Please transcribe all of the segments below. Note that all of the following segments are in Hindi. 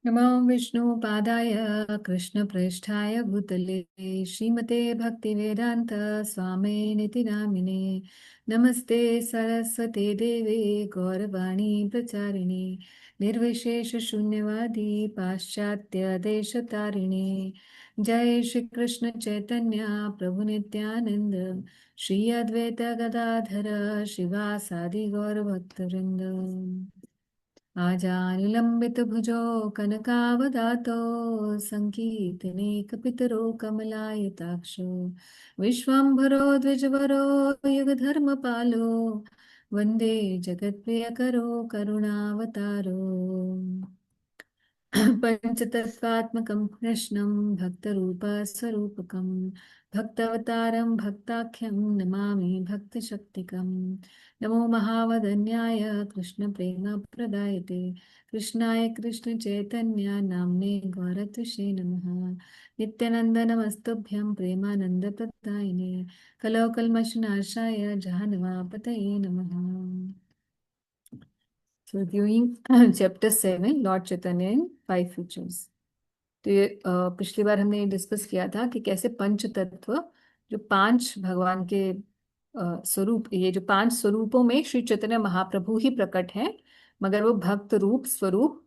नमो विष्णुपादाय कृष्णप्रेष्ठाय भूतले श्रीमते भक्तिवेदान्त स्वामिनिति नामिने। नमस्ते सरस्वते देवे गौरवाणी प्रचारिणे निर्विशेष शून्यवादी पाश्चात्य देशतारिणे। जय श्री कृष्ण चैतन्य प्रभु नित्यानंद श्री अद्वैत गदाधर शिवासादि गौरभक्तवृंद। आजानुलम्बितभुजो कनकावदातो सङ्कीर्तने कपितरो कमलायताक्षो विश्वम्भरो द्विजवरो युगधर्मपालो वन्दे जगत्प्रियकरो करुणावतारो। पञ्चतत्त्वात्मकं कृष्णं भक्तरूपस्वरूपकं भक्तावतारं भक्ताख्यं नमामि भक्तशक्तिकं। नमो महावदन्याय कृष्णप्रेमप्रदायते कृष्णाय कृष्णचैतन्य नाम्ने गौरत्विषे नमः। नित्यानन्द नमस्तुभ्यं प्रेमानन्दप्रदायिने कलौकल्मषनाशाय जहान्वापतये नमः। So reviewing chapter 7 Lord Chaitanya in five features। तो ये पिछली बार हमने डिस्कस किया था कि कैसे पंच तत्व जो पांच भगवान के स्वरूप, ये जो पांच स्वरूपों में श्री चैतन्य महाप्रभु ही प्रकट हैं, मगर वो भक्त रूप स्वरूप,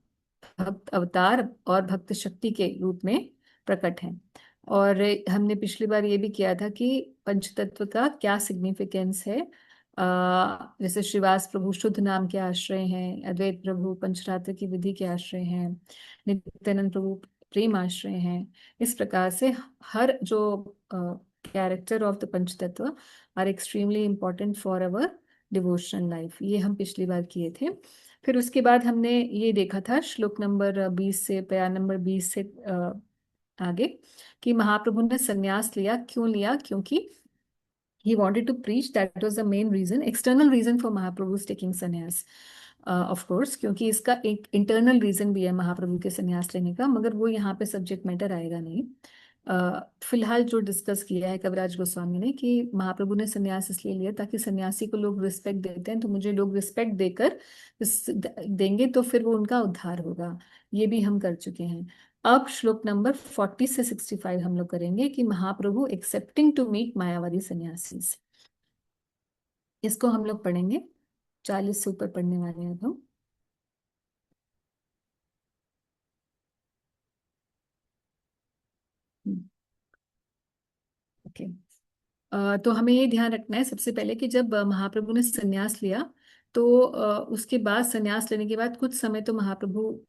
भक्त अवतार और भक्त शक्ति के रूप में प्रकट हैं। और हमने पिछली बार ये भी किया था कि पंच तत्व का क्या सिग्निफिकेंस है। जैसे श्रीवास प्रभु शुद्ध नाम के आश्रय हैं, अद्वैत प्रभु पंचरात्र की विधि के आश्रय हैं, नित्यानंद प्रभु प्रेम आश्रय हैं। इस प्रकार से हर जो character of the panch tattva are extremely important for our devotional life, ये हम पिछली बार किए थे। फिर उसके बाद हमने ये देखा था श्लोक नंबर 20 से प्यार नंबर 20 से आगे कि महाप्रभु ने संन्यास लिया। क्यों लिया? क्योंकि he wanted to preach, that was the main reason, external reason for Mahaprabhu's taking sannyas, of course, क्योंकि इसका एक इंटरनल रीजन भी है महाप्रभु के संन्यास लेने का, मगर वो यहाँ पे सब्जेक्ट मैटर आएगा नहीं। फिलहाल जो डिस्कस किया है कविराज गोस्वामी ने कि महाप्रभु ने संन्यास इसलिए लिया ताकि सन्यासी को लोग रिस्पेक्ट देते हैं, तो मुझे लोग रिस्पेक्ट देकर देंगे तो फिर वो उनका उद्धार होगा। ये भी हम कर चुके हैं। अब श्लोक नंबर 40 से 65 हम लोग करेंगे कि महाप्रभु एक्सेप्टिंग टू मीट मायावादी सन्यासी। इसको हम लोग पढ़ेंगे। 40 से ऊपर पढ़ने वाले हैं अब हम। ओके। तो हमें ये ध्यान रखना है सबसे पहले कि जब महाप्रभु ने संन्यास लिया तो उसके बाद संन्यास लेने के बाद कुछ समय तो महाप्रभु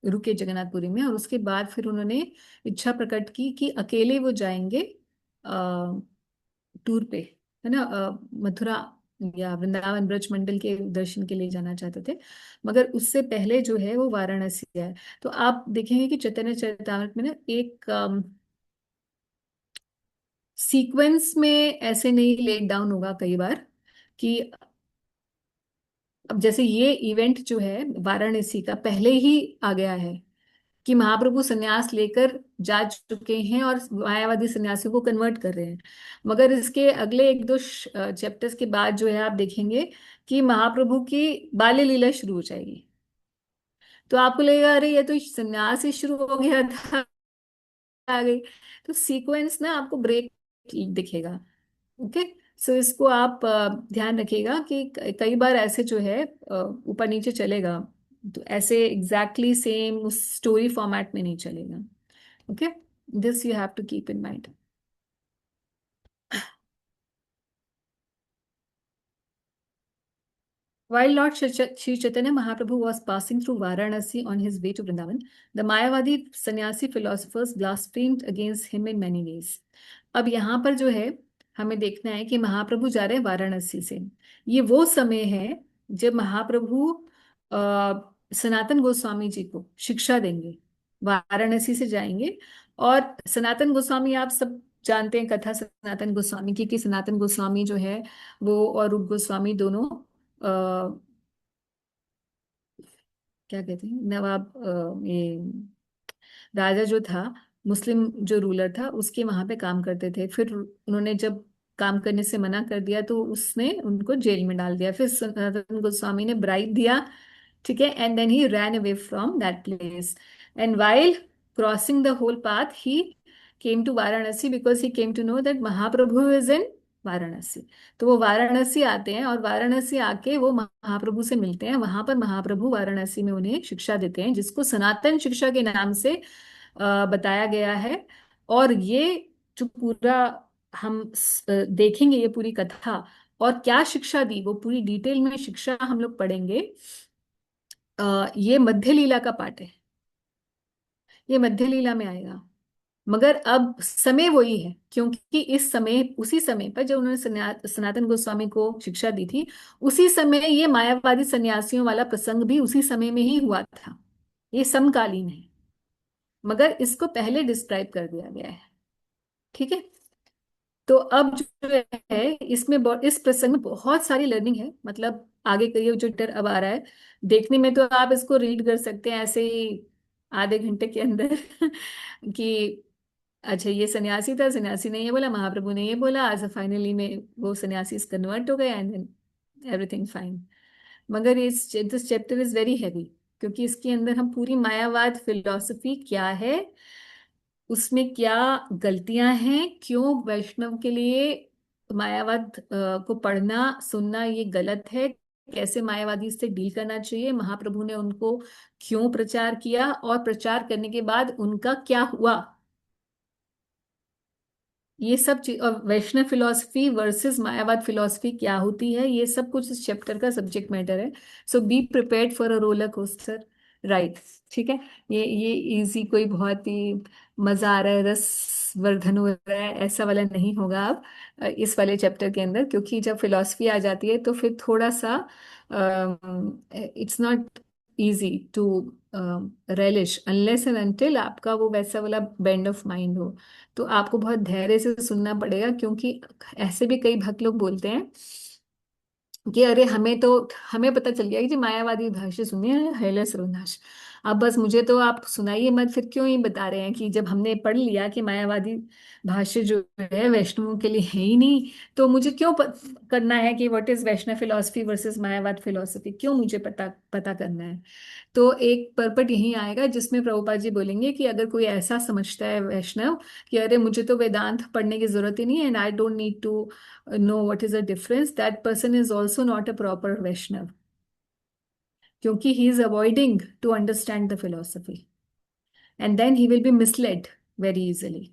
रुके जगन्नाथपुरी में, और उसके बाद फिर उन्होंने इच्छा प्रकट की कि अकेले वो जाएंगे टूर पे, है ना, मथुरा या वृंदावन ब्रज मंडल के दर्शन के लिए जाना चाहते थे। मगर उससे पहले जो है वो वाराणसी है। तो आप देखेंगे कि चैतन्य चरितामृत में ना एक सीक्वेंस में ऐसे नहीं लेट डाउन होगा कई बार कि अब जैसे ये इवेंट जो है वाराणसी का पहले ही आ गया है कि महाप्रभु संन्यास लेकर जा चुके हैं और मायावादी सन्यासियों को कन्वर्ट कर रहे हैं। मगर इसके अगले एक दो चैप्टर्स के बाद जो है आप देखेंगे कि महाप्रभु की बाल्य लीला शुरू हो जाएगी। तो आपको लगेगा अरे ये तो संन्यास ही शुरू हो गया था, आ गई। तो सीक्वेंस ना आपको ब्रेक दिखेगा। ओके। सो इसको आप ध्यान रखिएगा कि कई बार ऐसे जो है ऊपर नीचे चलेगा, तो ऐसे एग्जैक्टली सेम उस स्टोरी फॉर्मेट में नहीं चलेगा। Okay, this you have to keep in mind. While Lord Sri Chaitanya Mahaprabhu was passing through Varanasi on his way to Vrindavan, the Mayavadi sannyasi philosophers blasphemed against him in many ways. अब यहाँ पर जो है हमें देखना है कि महाप्रभु जा रहे हैं वाराणसी से। ये वो समय है जब महाप्रभु सनातन गोस्वामी जी को शिक्षा देंगे, वाराणसी से जाएंगे। और सनातन गोस्वामी आप सब जानते हैं कथा सनातन गोस्वामी की, कि सनातन गोस्वामी जो है वो और रूप गोस्वामी दोनों क्या कहते हैं, नवाब, ये राजा जो था, मुस्लिम जो रूलर था, उसके वहां पे काम करते थे। फिर उन्होंने जब काम करने से मना कर दिया तो उसने उनको जेल में डाल दिया। फिर सनातन गोस्वामी ने ब्राइब दिया, ठीक है, and then he ran away from that place. And while crossing the whole path, he came to Varanasi because he came to know that Mahaprabhu is in Varanasi. तो वो वाराणसी आते हैं और वाराणसी आके वो महाप्रभु से मिलते हैं. वहां पर महाप्रभु वाराणसी में उन्हें शिक्षा देते हैं, जिसको सनातन शिक्षा के नाम से बताया गया है. और ये जो पूरा हम देखेंगे, ये पूरी कथा और क्या शिक्षा दी, वो पूरी डिटेल में शिक्षा हम लोग पढ़ेंगे. ये मध्य लीला का पार्ट है. ये मध्य लीला में आएगा. मगर अब समय वही है, क्योंकि इस समय, उसी समय पर जब उन्होंने सनातन गोस्वामी को शिक्षा दी थी, उसी समय ये मायावादी सन्यासियों वाला प्रसंग भी उसी समय में ही हुआ था. ये समकालीन है, मगर इसको पहले डिस्क्राइब कर दिया गया है. ठीक है. तो अब जो है इसमें इस प्रसंग में बहुत सारी लर्निंग है. मतलब आगे का ये जो चैप्टर अब आ रहा है, देखने में तो आप इसको रीड कर सकते हैं ऐसे ही आधे घंटे के अंदर कि अच्छा ये सन्यासी था, सन्यासी ने ये बोला, महाप्रभु ने ये बोला, आज फाइनली में वो सन्यासी कन्वर्ट हो गया एंड देन एवरीथिंग फाइन. मगर इस this chapter is very heavy, क्योंकि इसके अंदर हम पूरी मायावाद फिलॉसफी क्या है, उसमें क्या गलतियां हैं, क्यों वैष्णव के लिए मायावाद को पढ़ना सुनना ये गलत है, कैसे मायावादी से डील करना चाहिए, महाप्रभु ने उनको क्यों प्रचार किया और प्रचार करने के बाद उनका क्या हुआ, ये सब चीज, और वैष्णव फिलॉसफी वर्सेस मायावाद फिलॉसफी क्या होती है, ये सब कुछ इस चैप्टर का सब्जेक्ट मैटर है. So be prepared for a roller coaster ride. ठीक है. ये इजी कोई बहुत ही मजा आ रहा है, रस वर्धन हो रहा है, ऐसा वाला नहीं होगा अब इस वाले चैप्टर के अंदर. क्योंकि जब फिलॉसफी आ जाती है तो फिर थोड़ा सा it's not easy to relish unless and until आपका वो वैसा वाला बेंड ऑफ माइंड हो. तो आपको बहुत धैर्य से सुनना पड़ेगा, क्योंकि ऐसे भी कई भक्त लोग बोलते हैं कि अरे हमें पता चल गया कि जी मायावादी भाष्य सुनिए हैले सर्वनाश. अब बस मुझे तो आप सुनाइए मत, फिर क्यों ही बता रहे हैं कि जब हमने पढ़ लिया कि मायावादी भाष्य जो है वैष्णवों के लिए है ही नहीं, तो मुझे क्यों करना है कि what is Vaishnav philosophy versus Mayavad philosophy, क्यों मुझे पता पता करना है. तो एक परपट यही आएगा जिसमें प्रभुपाद जी बोलेंगे कि अगर कोई ऐसा समझता है वैष्णव कि अरे मुझे तो वेदांत पढ़ने की जरूरत ही नहीं है and I don't need to know what is the difference, that person is also not a proper Vaishnava, क्योंकि he is avoiding to understand the philosophy and then he will be misled very easily.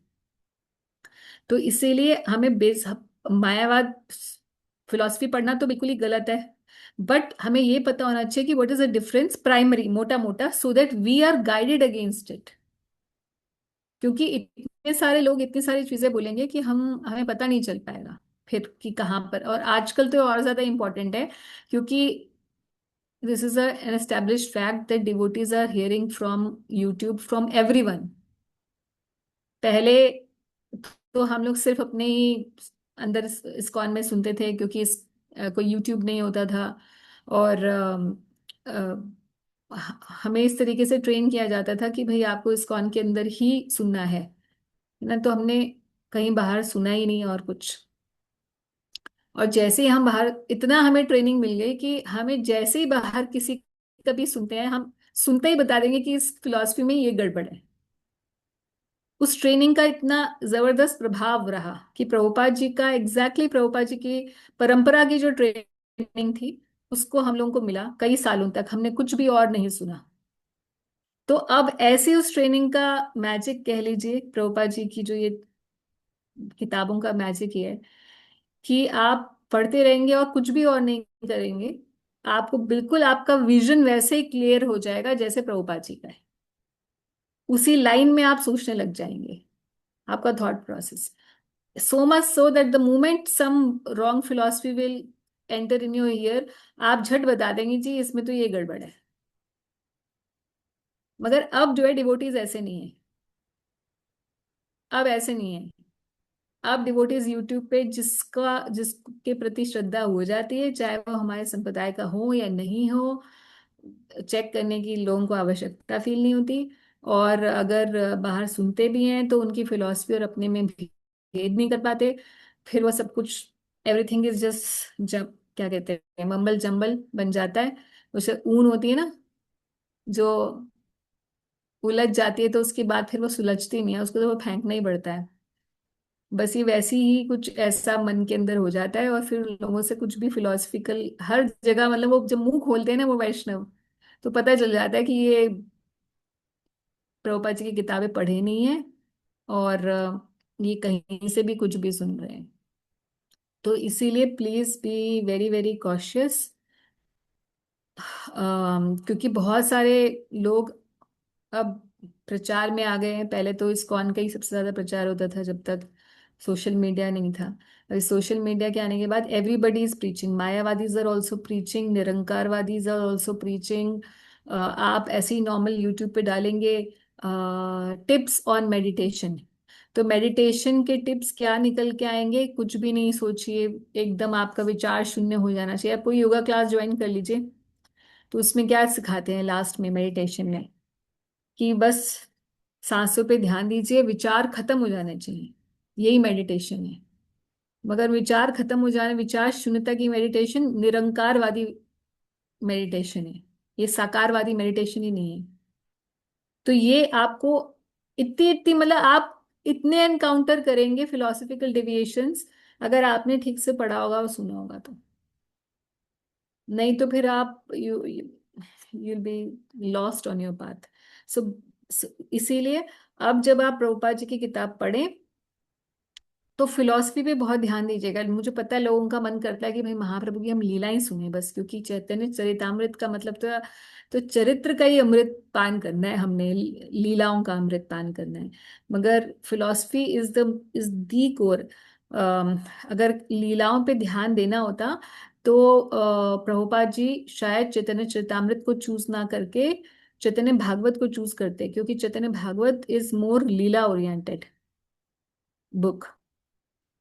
तो इसीलिए हमें बेस मायावाद फिलॉसफी पढ़ना तो बिल्कुल ही गलत है, बट हमें ये पता होना चाहिए कि what is the difference primary, मोटा मोटा, so that we are guided against it. क्योंकि इतने सारे लोग इतनी सारी चीजें बोलेंगे कि हमें पता नहीं चल पाएगा फिर कि कहाँ पर. और आजकल तो और ज्यादा इंपॉर्टेंट है, क्योंकि this is an established fact that devotees are hearing from YouTube from everyone. पहले तो हम लोग सिर्फ अपने ही अंदर इस्कॉन में सुनते थे, क्योंकि कोई यूट्यूब नहीं होता था. और हमें इस तरीके से ट्रेन किया जाता था कि भाई आपको इस्कॉन के अंदर ही सुनना है ना. तो हमने कहीं बाहर सुना ही नहीं और कुछ. और जैसे ही हम बाहर, इतना हमें ट्रेनिंग मिल गई कि हमें जैसे ही बाहर किसी का भी सुनते हैं, हम सुनते ही बता देंगे कि इस फिलॉसफी में ये गड़बड़ है. उस ट्रेनिंग का इतना जबरदस्त प्रभाव रहा कि प्रभुपाद जी का प्रभुपाद जी की परंपरा की जो ट्रेनिंग थी, उसको हम लोगों को मिला कई सालों तक, हमने कुछ भी और नहीं सुना. तो अब ऐसी उस ट्रेनिंग का मैजिक कह लीजिए, प्रभुपाद जी की जो ये किताबों का मैजिक ये है कि आप पढ़ते रहेंगे और कुछ भी और नहीं करेंगे, आपको बिल्कुल आपका विजन वैसे ही क्लियर हो जाएगा जैसे प्रभुपाद जी का है. उसी लाइन में आप सोचने लग जाएंगे, आपका thought process so much so that the moment some wrong philosophy will enter in your ear, आप झट बता देंगे जी इसमें तो ये गड़बड़ है. मगर अब जो है डिवोटीज ऐसे नहीं है. अब ऐसे नहीं है. अब डिवोटीज यूट्यूब पे जिसके प्रति श्रद्धा हो जाती है, चाहे वो हमारे संप्रदाय का हो या नहीं हो, चेक करने की लोगों को आवश्यकता फील नहीं होती. और अगर बाहर सुनते भी हैं तो उनकी फिलॉसफी और अपने में भेद नहीं कर पाते. फिर वो सब कुछ, एवरीथिंग इज जस्ट जब क्या कहते हैं, मम्बल जम्बल बन जाता है. उसे ऊन होती है ना, जो उलझ जाती है तो उसके बाद फिर वो सुलझती नहीं है, उसको तो वो फेंकना ही पड़ता है। बस ये वैसी ही कुछ ऐसा मन के अंदर हो जाता है, और फिर लोगों से कुछ भी फिलोसफिकल हर जगह, मतलब वो जब मुंह खोलते हैं ना वो वैष्णव, तो पता चल जाता है कि ये प्रभुपाद जी की किताबें पढ़े नहीं है, और ये कहीं से भी कुछ भी सुन रहे हैं। तो इसीलिए please be very very cautious, क्योंकि बहुत सारे लोग अब प्रचार में आ गए हैं। पहले तो इस्कॉन का ही सबसे ज्यादा प्रचार होता था जब तक सोशल मीडिया नहीं था। अभी सोशल मीडिया के आने के बाद everybody is preaching, Mayavadis are also preaching, Nirankarvadis are also preaching. आप ऐसे ही नॉर्मल यूट्यूब पे डालेंगे टिप्स ऑन मेडिटेशन, तो मेडिटेशन के टिप्स क्या निकल के आएंगे, कुछ भी नहीं। सोचिए, एकदम आपका विचार शून्य हो जाना चाहिए। आप कोई योगा क्लास ज्वाइन कर लीजिए, तो उसमें क्या सिखाते हैं लास्ट में मेडिटेशन में, कि बस सांसों पे ध्यान दीजिए, विचार खत्म हो जाने चाहिए, यही मेडिटेशन है। मगर विचार खत्म हो जाने, विचार शून्यता की मेडिटेशन निरंकारवादी मेडिटेशन है, ये साकारवादी मेडिटेशन ही नहीं है। तो ये आपको इतनी इतनी, मतलब आप इतने एनकाउंटर करेंगे फिलोसफिकल डेविएशंस, अगर आपने ठीक से पढ़ा होगा और सुना होगा तो। नहीं तो फिर आप you you'll be lost on your path. So इसीलिए अब जब आप प्रभुपाद जी की किताब पढ़ें तो फिलॉसफी पे बहुत ध्यान दीजिएगा। मुझे पता है लोगों का मन करता है कि भाई महाप्रभु की हम लीलाएं सुने बस, क्योंकि चैतन्य चरितामृत का मतलब तो चरित्र का ही अमृत पान करना है हमने, लीलाओं का अमृत पान करना है। मगर फिलॉसफी इज दी कोर। अगर लीलाओं पे ध्यान देना होता तो प्रभुपाद जी शायद चैतन्य चरितामृत को चूज ना करके चैतन्य भागवत को चूज करते, क्योंकि Chaitanya Bhagavat is more leela oriented book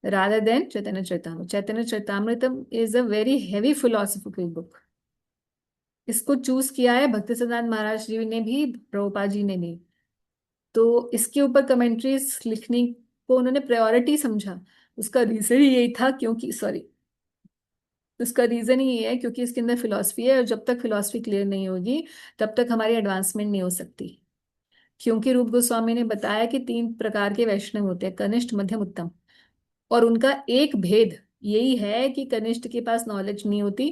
rather than Chaitanya Charitamrita. Chaitanya Charitamritam is a very heavy philosophical book. इसको चूज किया है भक्तिसिद्धांत महाराज जी ने भी, प्रभुपाद जी ने भी। तो इसके ऊपर कमेंट्रीज लिखने को उन्होंने प्रायोरिटी समझा। उसका रीजन ही यही था, क्योंकि सॉरी, उसका रीजन ही ये है क्योंकि इसके अंदर फिलॉसफी है, और जब तक फिलॉसफी क्लियर नहीं होगी तब तक हमारी एडवांसमेंट नहीं हो सकती। क्योंकि रूप गोस्वामी ने बताया कि 3 प्रकार के वैष्णव होते हैं, कनिष्ठ, मध्यम, उत्तम। और उनका एक भेद यही है कि कनिष्ठ के पास नॉलेज नहीं होती,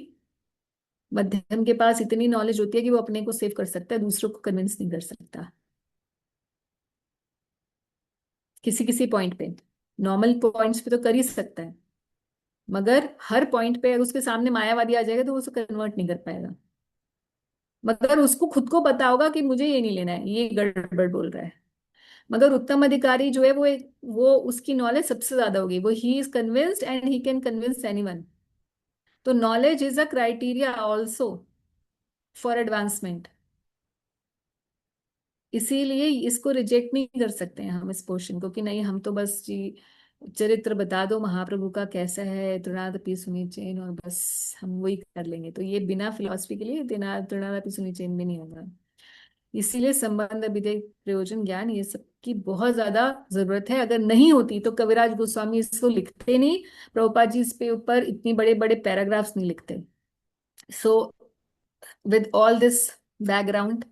मध्यम के पास इतनी नॉलेज होती है कि वो अपने को सेव कर सकता है, दूसरों को कन्विंस नहीं कर सकता किसी किसी पॉइंट पे। नॉर्मल पॉइंट्स पे तो कर ही सकता है, मगर हर पॉइंट पे अगर उसके सामने मायावादी आ जाएगा तो वो उसको कन्वर्ट नहीं कर पाएगा। मगर उसको खुद को पता होगा कि मुझे ये नहीं लेना है, ये गड़बड़ बोल रहा है। मगर उत्तम अधिकारी जो है वो उसकी नॉलेज सबसे ज्यादा होगी, वो he is convinced and he can convince anyone. तो knowledge is a criteria also for advancement. इसीलिए इसको रिजेक्ट नहीं कर सकते हैं हम, इस पोर्शन को, कि नहीं हम तो बस जी चरित्र बता दो महाप्रभु का कैसा है, तृणादपि सुनी चैन, और बस हम वही कर लेंगे। तो ये बिना फिलॉसफी के लिए तृणादपि सुनी चैन भी नहीं होगा। इसीलिए संबंध अभिधेय प्रयोजन ज्ञान ये सब की बहुत ज्यादा जरूरत है। अगर नहीं होती तो कविराज गोस्वामी इसको लिखते नहीं, प्रभुपाद जी इस पे ऊपर इतनी बड़े बड़े पैराग्राफ्स नहीं लिखते। So with all this background,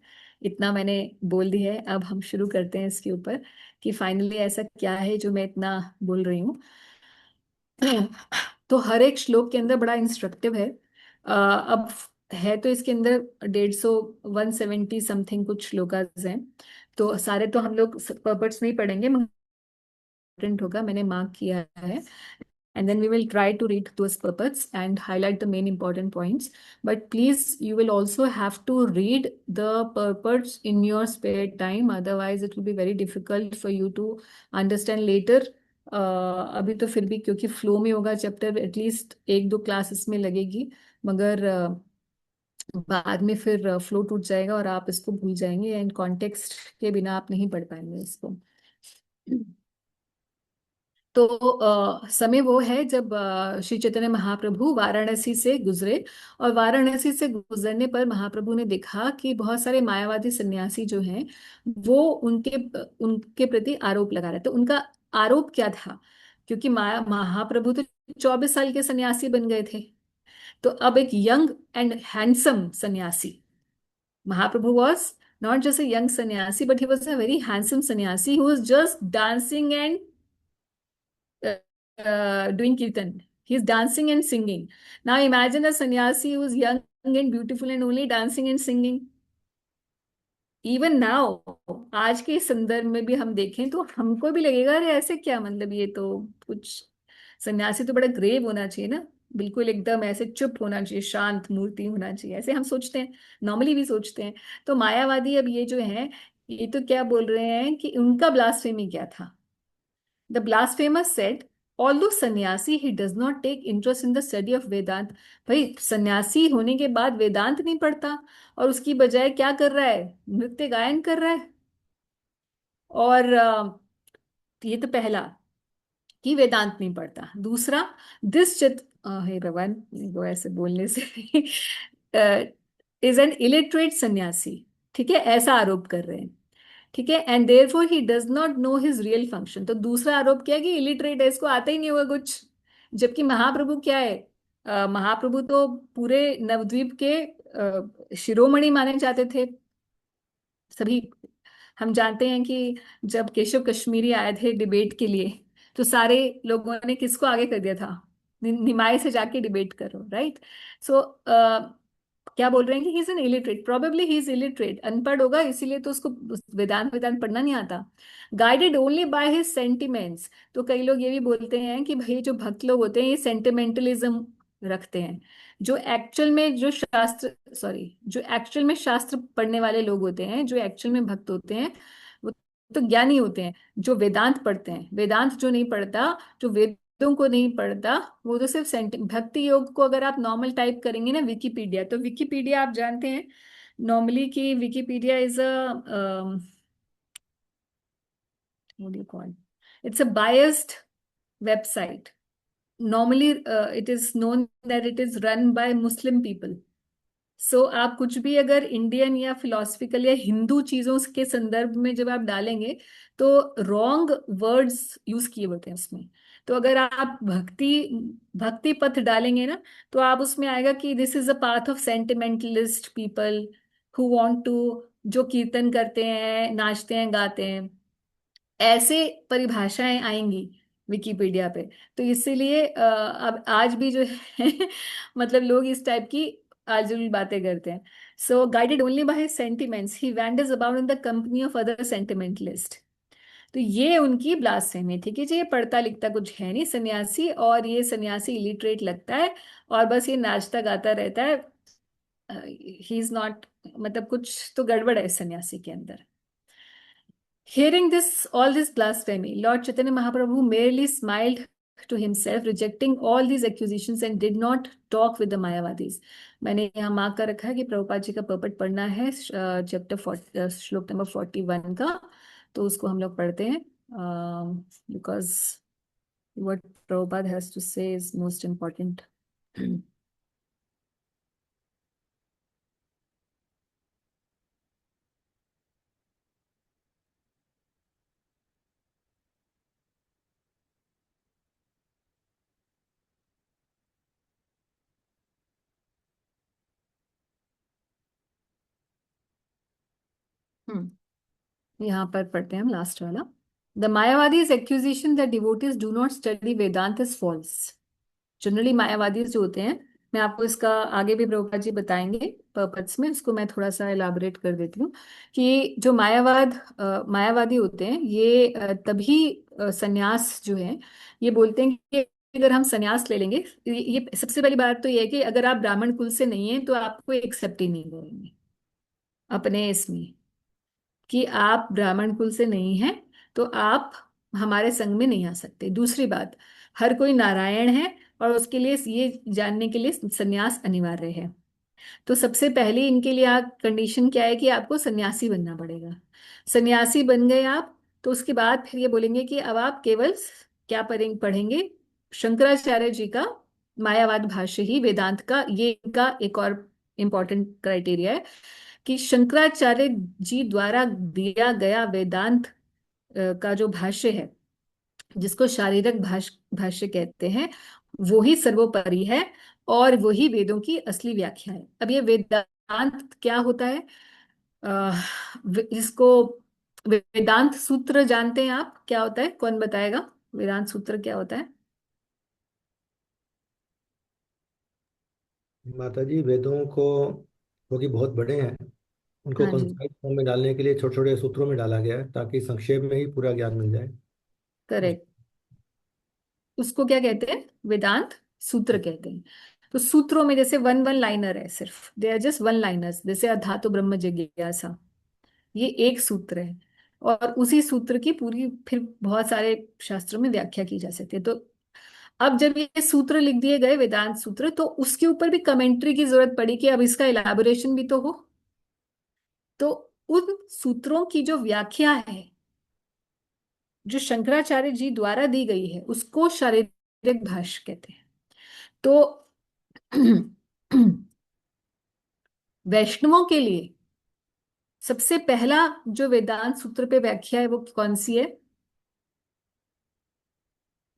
इतना मैंने बोल दिया है, अब हम शुरू करते हैं इसके ऊपर कि फाइनली ऐसा क्या है जो मैं इतना बोल रही हूँ। तो हर एक श्लोक के अंदर बड़ा इंस्ट्रक्टिव है। अब है तो इसके अंदर 150, 170 समथिंग कुछ श्लोकाज हैं। तो सारे तो हम लोग पर्पट्स नहीं पढ़ेंगे, इम्पोर्टेंट होगा, मैंने मार्क किया है। And then we will try to read those purports and highlight the main important points. But please, you will also have to read the purports in your spare time. Otherwise, it will be very difficult for you to understand later. अभी तो फिर भी क्योंकि फ्लो में होगा चैप्टर, एटलीस्ट 1-2 क्लास इसमें लगेगी। मगर बाद में फिर फ्लो टूट जाएगा और आप इसको भूल जाएंगे, एंड कॉन्टेक्स्ट के बिना आप नहीं पढ़ पाएंगे इसको। तो समय वो है जब श्री चैतन्य महाप्रभु वाराणसी से गुजरे, और वाराणसी से गुजरने पर महाप्रभु ने देखा कि बहुत सारे मायावादी सन्यासी जो हैं वो उनके उनके प्रति आरोप लगा रहे थे। उनका आरोप क्या था? क्योंकि माया महाप्रभु तो 24 साल के सन्यासी बन गए थे, तो अब एक यंग एंड हैंडसम सन्यासी, महाप्रभु was Not just a young sannyasi, but he was a very handsome sannyasi who was just dancing and uh, doing kirtan. He's dancing and singing. Now imagine a sannyasi who's young and beautiful and only dancing and singing. Even now, आज के संदर्भ में भी हम देखें तो हमको भी लगेगा अरे ऐसे क्या, मतलब ये तो कुछ, सन्यासी तो बड़ा ग्रेव होना चाहिए ना, बिल्कुल एकदम ऐसे चुप होना चाहिए, शांत मूर्ति होना चाहिए, ऐसे हम सोचते हैं, नॉर्मली भी सोचते हैं। तो मायावादी अब ये जो है, ये तो क्या बोल रहे हैं कि उनका ब्लास्फेमी क्या था। The blasphemous said, although sannyasi he does not take interest in the study of Vedanta. भाई सन्यासी होने के बाद वेदांत नहीं पढ़ता, और उसकी बजाय क्या कर रहा है, नृत्य गायन कर रहा है। और ये तो पहला, कि वेदांत नहीं पढ़ता। दूसरा, दिस चित हे भगवान, वो ऐसे बोलने से इज एन इलिटरेट सन्यासी, ठीक है, ऐसा आरोप कर रहे हैं। ठीक है, and therefore he does not know his real function. तो दूसरा आरोप क्या है कि इलिटरेट है, इसको आता ही नहीं होगा कुछ। जबकि महाप्रभु क्या है, महाप्रभु तो पूरे नवद्वीप के शिरोमणि माने जाते थे सभी। हम जानते हैं कि जब केशव कश्मीरी आए थे डिबेट के लिए, तो सारे लोगों ने किसको आगे कर दिया था, निमाई से जाके डिबेट करो, राइट। सो क्या बोल रहे हैं कि he is an illiterate, probably he is illiterate, अनपढ़ होगा इसीलिए तो उसको वेदांत वेदांत पढ़ना नहीं आता। Guided only by his sentiments. तो कई लोग ये भी बोलते हैं कि भाई जो भक्त लोग होते हैं ये सेंटिमेंटलिज्म रखते हैं। जो एक्चुअल में जो शास्त्र, सॉरी, जो एक्चुअल में शास्त्र पढ़ने वाले लोग होते हैं, जो एक्चुअल में भक्त होते हैं, वो तो ज्ञानी होते हैं। जो वेदांत पढ़ते हैं, वेदांत जो नहीं पढ़ता, जो वेदों को नहीं पढ़ता, वो तो सिर्फ भक्ति योग को अगर आप नॉर्मल टाइप करेंगे ना विकिपीडिया, तो विकिपीडिया आप जानते हैं नॉर्मली कि Wikipedia is a what do you call, it's a biased website. Normally it is known that it is run by Muslim people. सो आप कुछ भी अगर इंडियन या फिलोसफिकल या हिंदू चीजों के संदर्भ में जब आप डालेंगे, तो रॉन्ग वर्ड्स यूज किए होते हैं उसमें। तो अगर आप भक्ति भक्ति पथ डालेंगे ना, तो आप उसमें आएगा कि this is a path of sentimentalist people who want to, जो कीर्तन करते हैं, नाचते हैं, गाते हैं, ऐसे परिभाषाएं आएंगी विकिपीडिया पे। तो इसीलिए अब आज भी जो है मतलब लोग इस टाइप की आजुल बातें करते हैं। So guided only by his sentiments he wanders about in the company of other sentimentalist. तो ये उनकी ब्लास्फेमी थी कि जी ये पढ़ता लिखता कुछ है नहीं सन्यासी, और ये सन्यासी इलिटरेट लगता है, और बस ये नाचता गाता रहता है। ही इज नॉट, मतलब कुछ तो गड़बड़ है इस सन्यासी के अंदर। Hearing this, all this blasphemy, Lord Chaitanya Mahaprabhu merely smiled to himself, rejecting all these accusations and did not talk with the Mayavadis. मैंने यहाँ मार्क कर रखा है कि प्रभुपाद जी का पर्पट पढ़ना है चैप्टर श्लोक नंबर 41 का, तो उसको हम लोग पढ़ते हैं, because what Prabhupada has to say is most important. Hmm, यहाँ पर पढ़ते हैं हम लास्ट वाला। The Mayavadis accusation that devotees do not study Vedanta is false. Generally मायावादी जो होते हैं, मैं आपको इसका आगे भी प्रभुपाद जी बताएंगे पर्पस में, उसको मैं थोड़ा सा एलाबोरेट कर देती हूँ। कि जो मायावादी होते हैं ये तभी संन्यास जो है, ये बोलते हैं कि अगर हम संन्यास ले लेंगे, ये सबसे पहली बात तो ये है कि अगर आप ब्राह्मण कुल से नहीं हैं तो आपको एक्सेप्ट ही नहीं करेंगे अपने इसमें, कि आप ब्राह्मण कुल से नहीं हैं तो आप हमारे संग में नहीं आ सकते। दूसरी बात, हर कोई नारायण है, और उसके लिए ये जानने के लिए सन्यास अनिवार्य है। तो सबसे पहले इनके लिए कंडीशन क्या है कि आपको सन्यासी बनना पड़ेगा। सन्यासी बन गए आप, तो उसके बाद फिर ये बोलेंगे कि अब आप केवल क्या पढ़ेंगे, शंकराचार्य जी का मायावाद भाष्य ही वेदांत का, ये इनका एक और इम्पॉर्टेंट क्राइटेरिया है कि शंकराचार्य जी द्वारा दिया गया वेदांत का जो भाष्य है, जिसको शारीरक भाष्य कहते हैं, वो ही सर्वोपरि है, और वही वेदों की असली व्याख्या है। अब ये वेदांत क्या होता है, इसको वेदांत सूत्र जानते हैं आप, क्या होता है? कौन बताएगा वेदांत सूत्र क्या होता है? माता जी, वेदों को, क्योंकि बहुत बड़े हैं, उनको हाँ जी, कंसाइज फॉर्म में डालने के लिए छोटे छोटे सूत्रों में डाला गया है, ताकि संक्षेप में ही पूरा ज्ञान मिल जाए। उस करेक्ट। उसको क्या कहते हैं? वेदांत सूत्र कहते हैं। तो सूत्रों में जैसे वन वन लाइनर है, सिर्फ they are just one liners, जैसे अधातु ब्रह्म जिज्ञासा, ये एक सूत्र है। और उसी सूत्र की पूरी फिर बहुत सारे शास्त्रों में व्याख्या की जा सकती है। तो अब जब ये सूत्र लिख दिए गए, वेदांत सूत्र, तो उसके ऊपर भी कमेंट्री की जरूरत पड़ी कि अब इसका इलाबोरेशन भी तो हो। तो उन सूत्रों की जो व्याख्या है, जो शंकराचार्य जी द्वारा दी गई है, उसको शारीरिक भाष्य कहते हैं। तो वैष्णवों के लिए सबसे पहला जो वेदांत सूत्र पे व्याख्या है वो कौन सी है?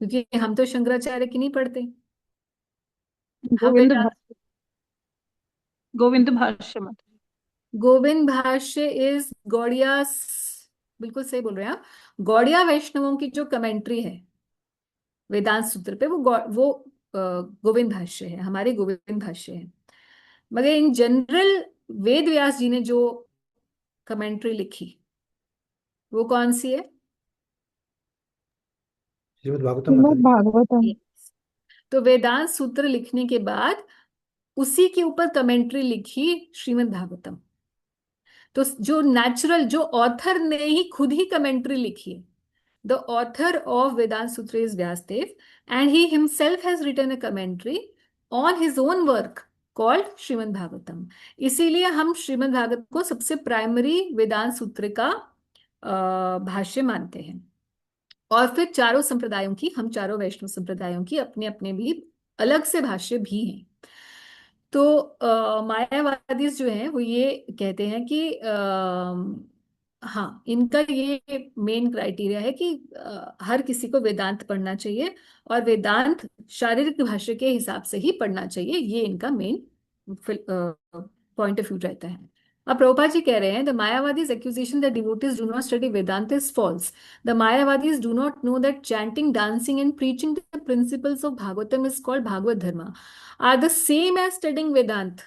क्योंकि हम तो शंकराचार्य की नहीं पढ़ते, हम गोविंद वेदांत। भाष्य। गोविंद भाष्य मत। गोविंद भाष्य इज गौड़िया, बिल्कुल सही बोल रहे हैं आप। गौड़िया वैष्णवों की जो कमेंट्री है वेदांत सूत्र पे, वो गोविंद भाष्य है, हमारे गोविंद भाष्य है। मगर इन जनरल वेद व्यास जी ने जो कमेंट्री लिखी वो कौन सी है? श्रीमद् भागवतम माता श्रीमद् जी। भागवतम। Yes. तो वेदांत सूत्र लिखने के बाद उसी के ऊपर कमेंट्री लिखी श्रीमद् भागवतम। तो जो नेचुरल, जो ऑथर ने ही खुद ही कमेंट्री लिखी है, the author of Vedanta Sutra is Vyasadev, and he himself has written a commentary on his own work called Shrimad Bhagavatam. इसीलिए हम श्रीमद् भागवत को सबसे प्राइमरी वेदांत सूत्र का भाष्य मानते हैं। और फिर चारों संप्रदायों की, हम चारों वैष्णव संप्रदायों की अपने अपने भी अलग से भाष्य भी हैं। तो मायावादी जो हैं वो ये कहते हैं कि हाँ, इनका ये मेन क्राइटेरिया है कि हर किसी को वेदांत पढ़ना चाहिए, और वेदांत शारीरिक भाष्य के हिसाब से ही पढ़ना चाहिए, ये इनका मेन पॉइंट ऑफ व्यू रहता है। अब प्रभुपाद जी कह रहे हैं, the Mayavadis accusation that devotees do not study Vedanta is false. The Mayavadis do not know that chanting, dancing, and preaching the principles of Bhagavatam is called Bhagavad Dharma, are the same as studying Vedanta.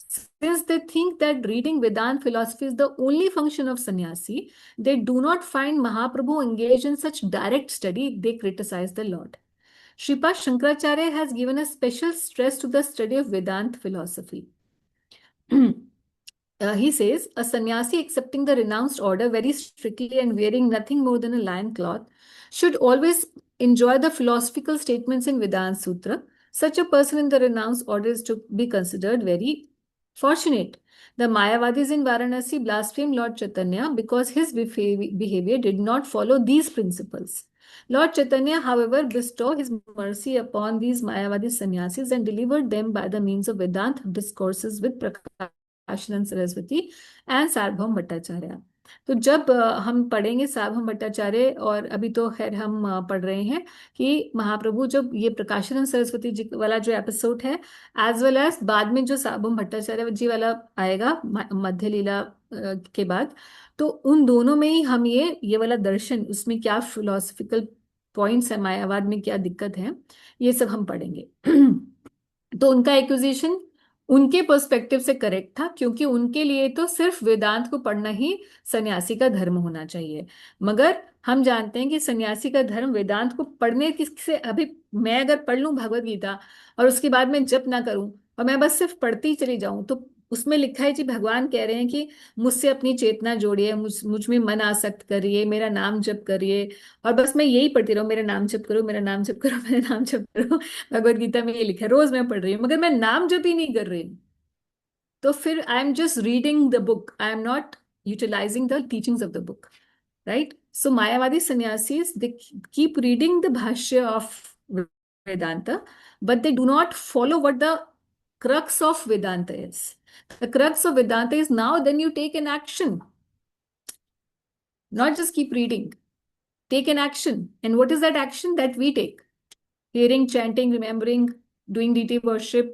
Since they think that reading Vedanta philosophy is the only function of sannyasi, they do not find Mahaprabhu engaged in such direct study, they criticize the Lord. Sripad Shankaracharya has given a special stress to the study of Vedanta philosophy. He says, a sannyasi accepting the renounced order very strictly and wearing nothing more than a lion cloth should always enjoy the philosophical statements in Vedanta Sutra. Such a person in the renounced order is to be considered very fortunate. The Mayavadis in Varanasi blaspheme Lord Chaitanya because his behavior did not follow these principles. Lord Chaitanya, however, bestowed his mercy upon these Mayavadi sannyasis and delivered them by the means of Vedanta discourses with Prakash Saraswati and Sarvabhauma Bhattacharya. तो जब हम पढ़ेंगे सार्वभौम भट्टाचार्य, और अभी तो खैर हम पढ़ रहे हैं कि महाप्रभु जब ये प्रकाशानंद सरस्वती जी वाला जो एपिसोड है, एज वेल एज बाद में जो सार्वभौम भट्टाचार्य जी वाला आएगा मध्य लीला के बाद, तो उन दोनों में ही हम ये वाला दर्शन, उसमें क्या फिलोसफिकल पॉइंट्स है, मायावाद में क्या दिक्कत है, ये सब हम पढ़ेंगे। तो उनका एक्यूजेशन उनके पर्सपेक्टिव से करेक्ट था, क्योंकि उनके लिए तो सिर्फ वेदांत को पढ़ना ही सन्यासी का धर्म होना चाहिए। मगर हम जानते हैं कि सन्यासी का धर्म वेदांत को पढ़ने किससे, अभी मैं अगर पढ़ लूं भगवत गीता और उसके बाद मैं जप ना करूं और मैं बस सिर्फ पढ़ती ही चली जाऊं, तो उसमें लिखा है जी, भगवान कह रहे हैं कि मुझसे अपनी चेतना जोड़िए, मुझ में मन आसक्त करिए, मेरा नाम जप करिए, और बस मैं यही पढ़ती रहूं, मेरा नाम जप करो, मेरा नाम जप करो, मेरा नाम जप करो। भगवत गीता में ये लिखा है, रोज मैं पढ़ रही हूँ, मगर मैं नाम जप ही नहीं कर रही हूँ। तो फिर I am just reading the book, I am not utilizing the teachings of the book, right? So Mayavadi sannyasis, they keep reading the bhashya of Vedanta, but they do not follow what the crux of Vedanta is. The crux of Vedanta is now then you take an action, not just keep reading. Take an action. And what is that action that we take? Hearing, chanting, remembering, doing deity worship,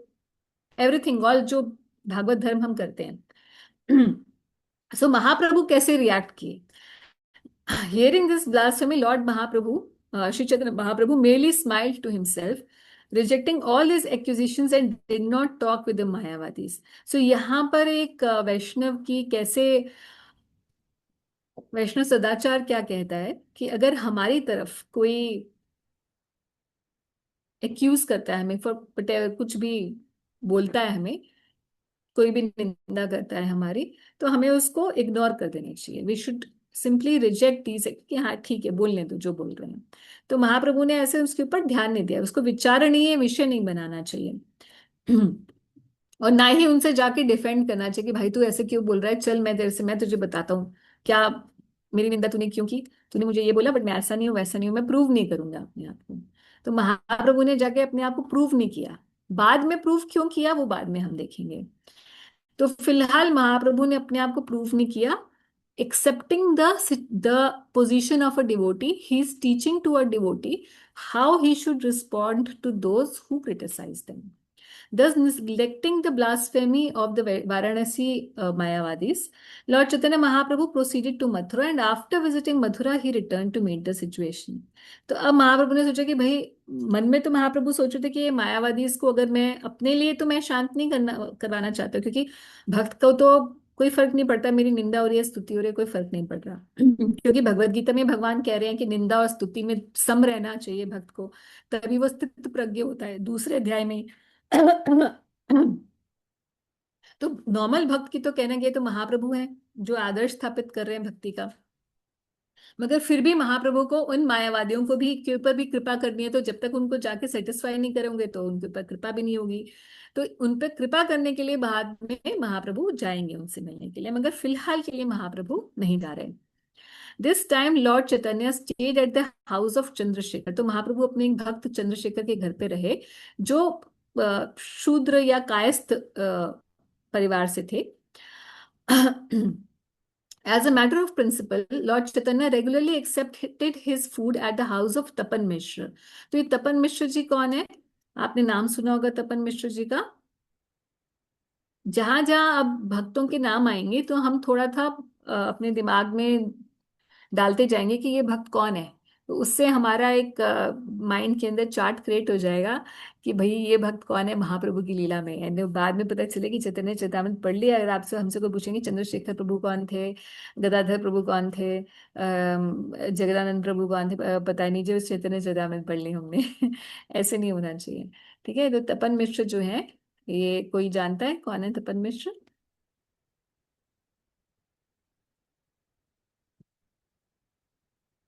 everything, all जो भागवत धर्म हम करते हैं। सो महाप्रभु कैसे रिएक्ट किए? Hearing this blasphemy, Lord Mahaprabhu, Sri Chaitanya Mahaprabhu merely smiled to himself, rejecting all his accusations and did not talk with the Mayavadis. So यहाँ पर एक वैष्णव की कैसे, वैष्णव सदाचार क्या कहता है कि अगर हमारी तरफ कोई एक्यूज करता है हमें फॉर कुछ भी बोलता है हमें, कोई भी निंदा करता है हमारी, तो हमें उसको इग्नोर कर देना चाहिए। We should simply reject these कि हाँ ठीक है, बोलने दो जो बोल रहे हैं। तो महाप्रभु ने ऐसे उसके ऊपर ध्यान नहीं दिया, उसको विचारणीय विषय नहीं बनाना चाहिए। और ना ही उनसे जाके डिफेंड करना चाहिए कि भाई तू ऐसे क्यों बोल रहा है, चल मैं तेरे से, मैं तुझे बताता हूँ क्या मेरी निंदा तूने क्यों की। तूने मुझे ये बोला बट मैं ऐसा नहीं हूँ वैसा नहीं हूँ, मैं प्रूव नहीं करूंगा अपने आप को। तो महाप्रभु ने जाके अपने आप को प्रूव नहीं किया। बाद में प्रूव क्यों किया वो बाद में हम देखेंगे। तो फिलहाल महाप्रभु ने अपने आप को प्रूव नहीं किया। Accepting the position of a devotee, he is teaching to a devotee how he should respond to those who criticise them, thus neglecting the blasphemy of the Varanasi Mayavadis. Lord Chaitanya Mahaprabhu proceeded to Mathura and after visiting Mathura he returned to meet the situation. तो अब महाप्रभु ने सोचा कि भाई, मन में तो महाप्रभु सोच रहे थे कि ये मायावादी इसको अगर मैं अपने लिए तो मैं शांत नहीं करवाना चाहता, क्योंकि भक्त को तो कोई फर्क नहीं पड़ता मेरी निंदा हो रही है स्तुति हो रही है, कोई फर्क नहीं पड़ रहा। क्योंकि भगवत गीता में भगवान कह रहे हैं कि निंदा और स्तुति में सम रहना चाहिए भक्त को, तभी वो स्थित प्रज्ञ होता है, दूसरे अध्याय में। तो नॉर्मल भक्त की तो कहना गया तो महाप्रभु है जो आदर्श स्थापित कर रहे हैं भक्ति का, मगर फिर भी महाप्रभु को उन मायावादियों को भी के ऊपर भी कृपा करनी है, तो जब तक उनको जाके सेटिस्फाई नहीं करेंगे तो उनके ऊपर कृपा भी नहीं होगी। तो उन पर कृपा करने के लिए बाद में महाप्रभु जाएंगे उनसे मिलने के लिए, मगर फिलहाल के लिए महाप्रभु नहीं जा रहे। This time Lord Chaitanya stayed at the house of Chandrashekhar. तो महाप्रभु अपने एक भक्त चंद्रशेखर के घर पे रहे, जो शूद्र या कायस्थ परिवार से थे। As a matter of principle, Lord Chaitanya regularly accepted his food at the house of तपन मिश्र। तो ये तपन मिश्र जी कौन है? आपने नाम सुना होगा तपन मिश्र जी का। जहां जहां अब भक्तों के नाम आएंगे तो हम थोड़ा था अपने दिमाग में डालते जाएंगे कि ये भक्त कौन है, तो उससे हमारा एक माइंड के अंदर चार्ट क्रिएट हो जाएगा कि भाई ये भक्त कौन है महाप्रभु की लीला में। एंड बाद में पता चले कि चैतन्य चेतावनी पढ़ लिया, अगर आपसे हमसे कोई पूछेंगे चंद्रशेखर प्रभु कौन थे, गदाधर प्रभु कौन थे, जगदानंद प्रभु कौन थे, पता नहीं, जो चैतन्य चेतावनी पढ़ ली हमने। ऐसे नहीं होना चाहिए। ठीक है, तो तपन मिश्र जो है, ये कोई जानता है कौन है Tapan Mishra?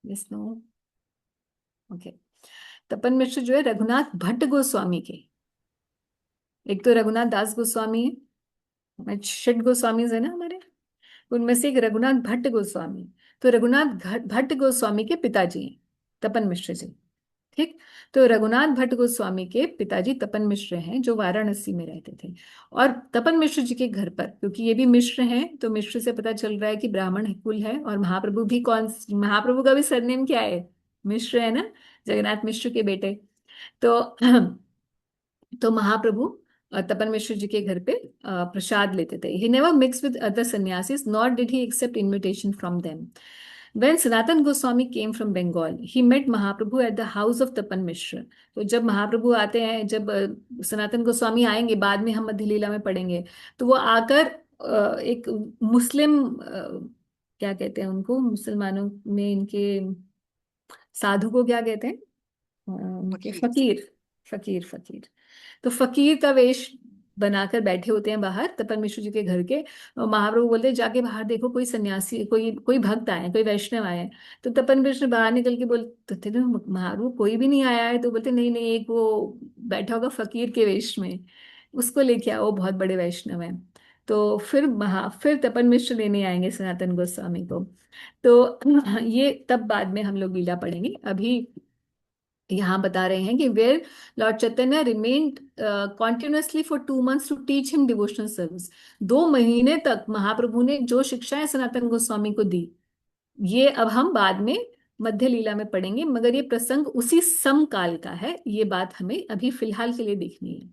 Yes, no, okay. Tapan Mishra जो है रघुनाथ भट्ट गोस्वामी के, एक तो रघुनाथ दास गोस्वामी है, षट गोस्वामी है ना हमारे, उनमें से एक रघुनाथ भट्ट गोस्वामी। तो रघुनाथ भट्ट गोस्वामी के पिताजी हैं तपन मिश्र जी। ठीक, तो रघुनाथ भट्ट गोस्वामी के पिताजी तपन मिश्र हैं जो वाराणसी में रहते थे। और तपन मिश्र जी के घर पर, क्योंकि ये भी मिश्र हैं तो मिश्र से पता चल रहा है कि ब्राह्मण कुल है, और महाप्रभु भी कौन, महाप्रभु का भी सरनेम क्या है? मिश्र है ना, जगन्नाथ मिश्र के बेटे। तो तो महाप्रभु तपन मिश्र जी के घर पे प्रसाद लेते थे। He never mix with other sannyasis not did he accept invitation from them. When Sanatan Goswami came from Bengal, he met Mahaprabhu at the house of Tapan Mishra. तो जब महाप्रभु आते हैं, जब सनातन गोस्वामी आएंगे, बाद में हम मध्य लीला में पढ़ेंगे, तो वो आकर एक मुस्लिम क्या कहते हैं उनको, मुसलमानों में इनके साधु को क्या कहते हैं? उनके फकीर, फकीर फकीर। तो फकीर का वेश बनाकर बैठे होते हैं बाहर तपन मिश्र जी के घर के। और महाप्रभु बोलते हैं जाके बाहर देखो कोई सन्यासी, कोई कोई भक्त आए, कोई वैष्णव आए। तो तपन मिश्र बाहर निकल के बोलते थे महाप्रभु कोई भी नहीं आया है, तो बोलते नहीं नहीं, एक वो बैठा होगा फकीर के वेश में, उसको लेके आओ, वो बहुत बड़े वैष्णव हैं। तो फिर तपन मिश्र लेने आएंगे सनातन गोस्वामी को। तो ये तब बाद में हम लोग लीला पढ़ेंगे। अभी यहाँ बता रहे हैं कि where Lord Chaitanya remained continuously for 2 months to teach him devotional service. 2 महीने तक महाप्रभु ने जो शिक्षाएं सनातन गोस्वामी को दी, ये अब हम बाद में मध्य लीला में पढ़ेंगे, मगर ये प्रसंग उसी समकाल का है, ये बात हमें अभी फिलहाल के लिए देखनी है।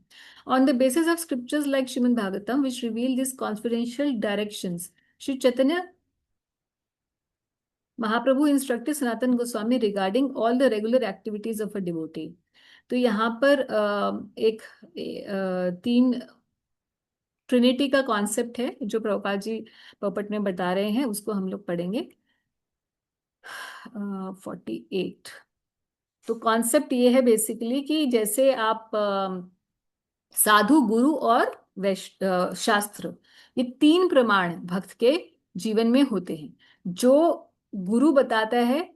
On the basis of scriptures like Shrimad Bhagavatam which reveal this confidential directions Shri Chaitanya Mahaprabhu instructed Sanatan Goswami regarding all the regular activities of a devotee. तो यहाँ पर तीन ट्रिनिटी का कॉन्सेप्ट है जो प्रभुपाद जी पोपट में बता रहे हैं, उसको हम लोग पढ़ेंगे। 48। तो कॉन्सेप्ट ये है बेसिकली कि जैसे आप साधु, गुरु और शास्त्र, ये तीन प्रमाण भक्त के जीवन में होते हैं। जो गुरु बताता है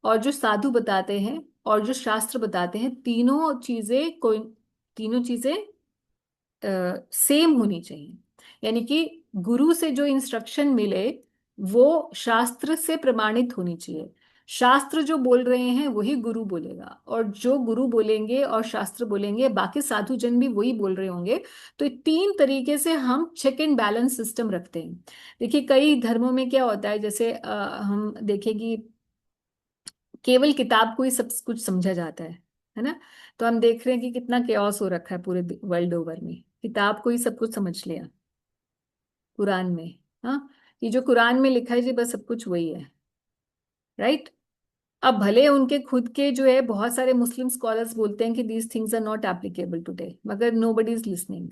और जो साधु बताते हैं और जो शास्त्र बताते हैं, तीनों चीजें सेम होनी चाहिए। यानी कि गुरु से जो इंस्ट्रक्शन मिले वो शास्त्र से प्रमाणित होनी चाहिए। शास्त्र जो बोल रहे हैं वही गुरु बोलेगा, और जो गुरु बोलेंगे और शास्त्र बोलेंगे बाकी साधु जन भी वही बोल रहे होंगे। तो तीन तरीके से हम चेक एंड बैलेंस सिस्टम रखते हैं। देखिए कई धर्मों में क्या होता है, जैसे हम देखें कि केवल किताब को ही सब कुछ समझा जाता है ना। तो हम देख रहे हैं कि कितना केओस हो रखा है पूरे वर्ल्ड ओवर में, किताब को ही सब कुछ समझ लिया कुरान में। हाँ, ये जो कुरान में लिखा है जी बस सब कुछ वही है, राइट। अब भले उनके खुद के जो है बहुत सारे मुस्लिम स्कॉलर्स बोलते हैं कि these things are not applicable today, मगर नो बडी इज लिसनिंग।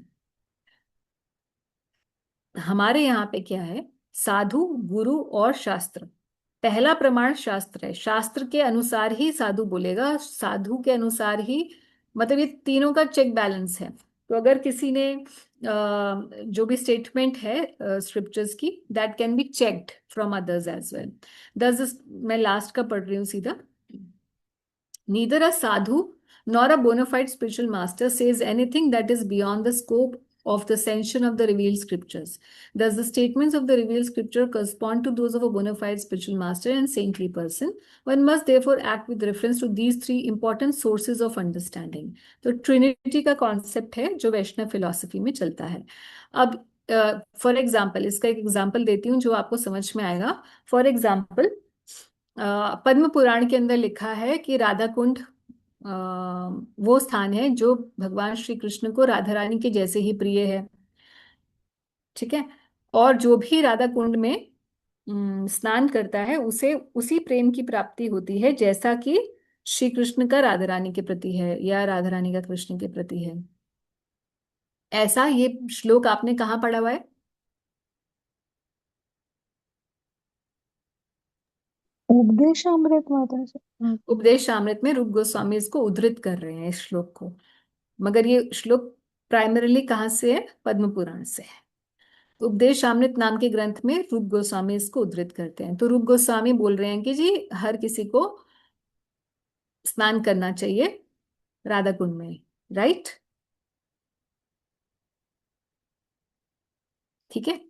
हमारे यहाँ पे क्या है, साधु, गुरु और शास्त्र। पहला प्रमाण शास्त्र है, शास्त्र के अनुसार ही साधु बोलेगा, साधु के अनुसार ही, मतलब ये तीनों का चेक बैलेंस है। तो अगर किसी ने जो भी स्टेटमेंट है स्क्रिप्चर्स की, that can be checked from others as well. दस मैं लास्ट का पढ़ रही हूँ सीधा। Neither a sadhu nor a bona fide spiritual master says anything that is beyond the scope of the sanction of the revealed scriptures. Thus, the statements of the revealed scripture correspond to those of a bona fide spiritual master and saintly person. One must therefore act with reference to these three important sources of understanding. तो ट्रिनिटी का कॉन्सेप्ट है जो वैष्णव फिलॉसफी में चलता है। अब फॉर एग्जाम्पल, इसका एक एग्जाम्पल देती हूँ जो आपको समझ में आएगा। फॉर एग्जाम्पल, पद्म पुराण के अंदर लिखा है कि राधा कुंड वो स्थान है जो भगवान श्री कृष्ण को राधा रानी के जैसे ही प्रिय है, ठीक है। और जो भी राधा कुंड में स्नान करता है उसे उसी प्रेम की प्राप्ति होती है जैसा कि श्री कृष्ण का राधा रानी के प्रति है या राधा रानी का कृष्ण के प्रति है। ऐसा ये श्लोक आपने कहाँ पढ़ा हुआ है? उपदेशामृत माता जी। उपदेशामृत में रूप गोस्वामी इसको उद्धृत कर रहे हैं इस श्लोक को, मगर ये श्लोक प्राइमरीली कहाँ से है? पद्म पुराण से है। उपदेशामृत नाम के ग्रंथ में रूप गोस्वामी इसको उद्धृत करते हैं। तो रूप गोस्वामी बोल रहे हैं कि जी हर किसी को स्नान करना चाहिए राधा कुंड में, राइट। ठीक है।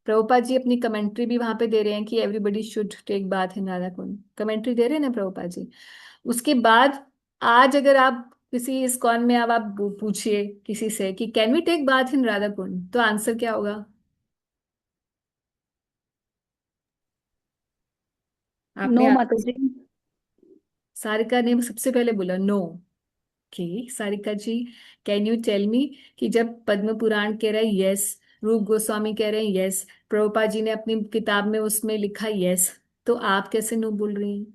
प्रभुपाद जी अपनी कमेंट्री भी वहां पे दे रहे हैं कि everybody should take bath in Radha Kund, commentary दे रहे हैं ना प्रभुपाद जी। उसके बाद आज अगर आप किसी इस्कॉन में अब आप पूछिए किसी से कि can we take bath in Radha Kund, तो आंसर क्या होगा? नो आपने माता जी। सारिका ने सबसे पहले बोला नो। कि सारिका जी, कैन यू टेल मी कि जब पद्म पुराण कह रहे हैं यस, रूप गोस्वामी कह रहे हैं यस, प्रभुपाद जी ने अपनी किताब में उसमें लिखा यस, तो आप कैसे नो बोल रही हैं?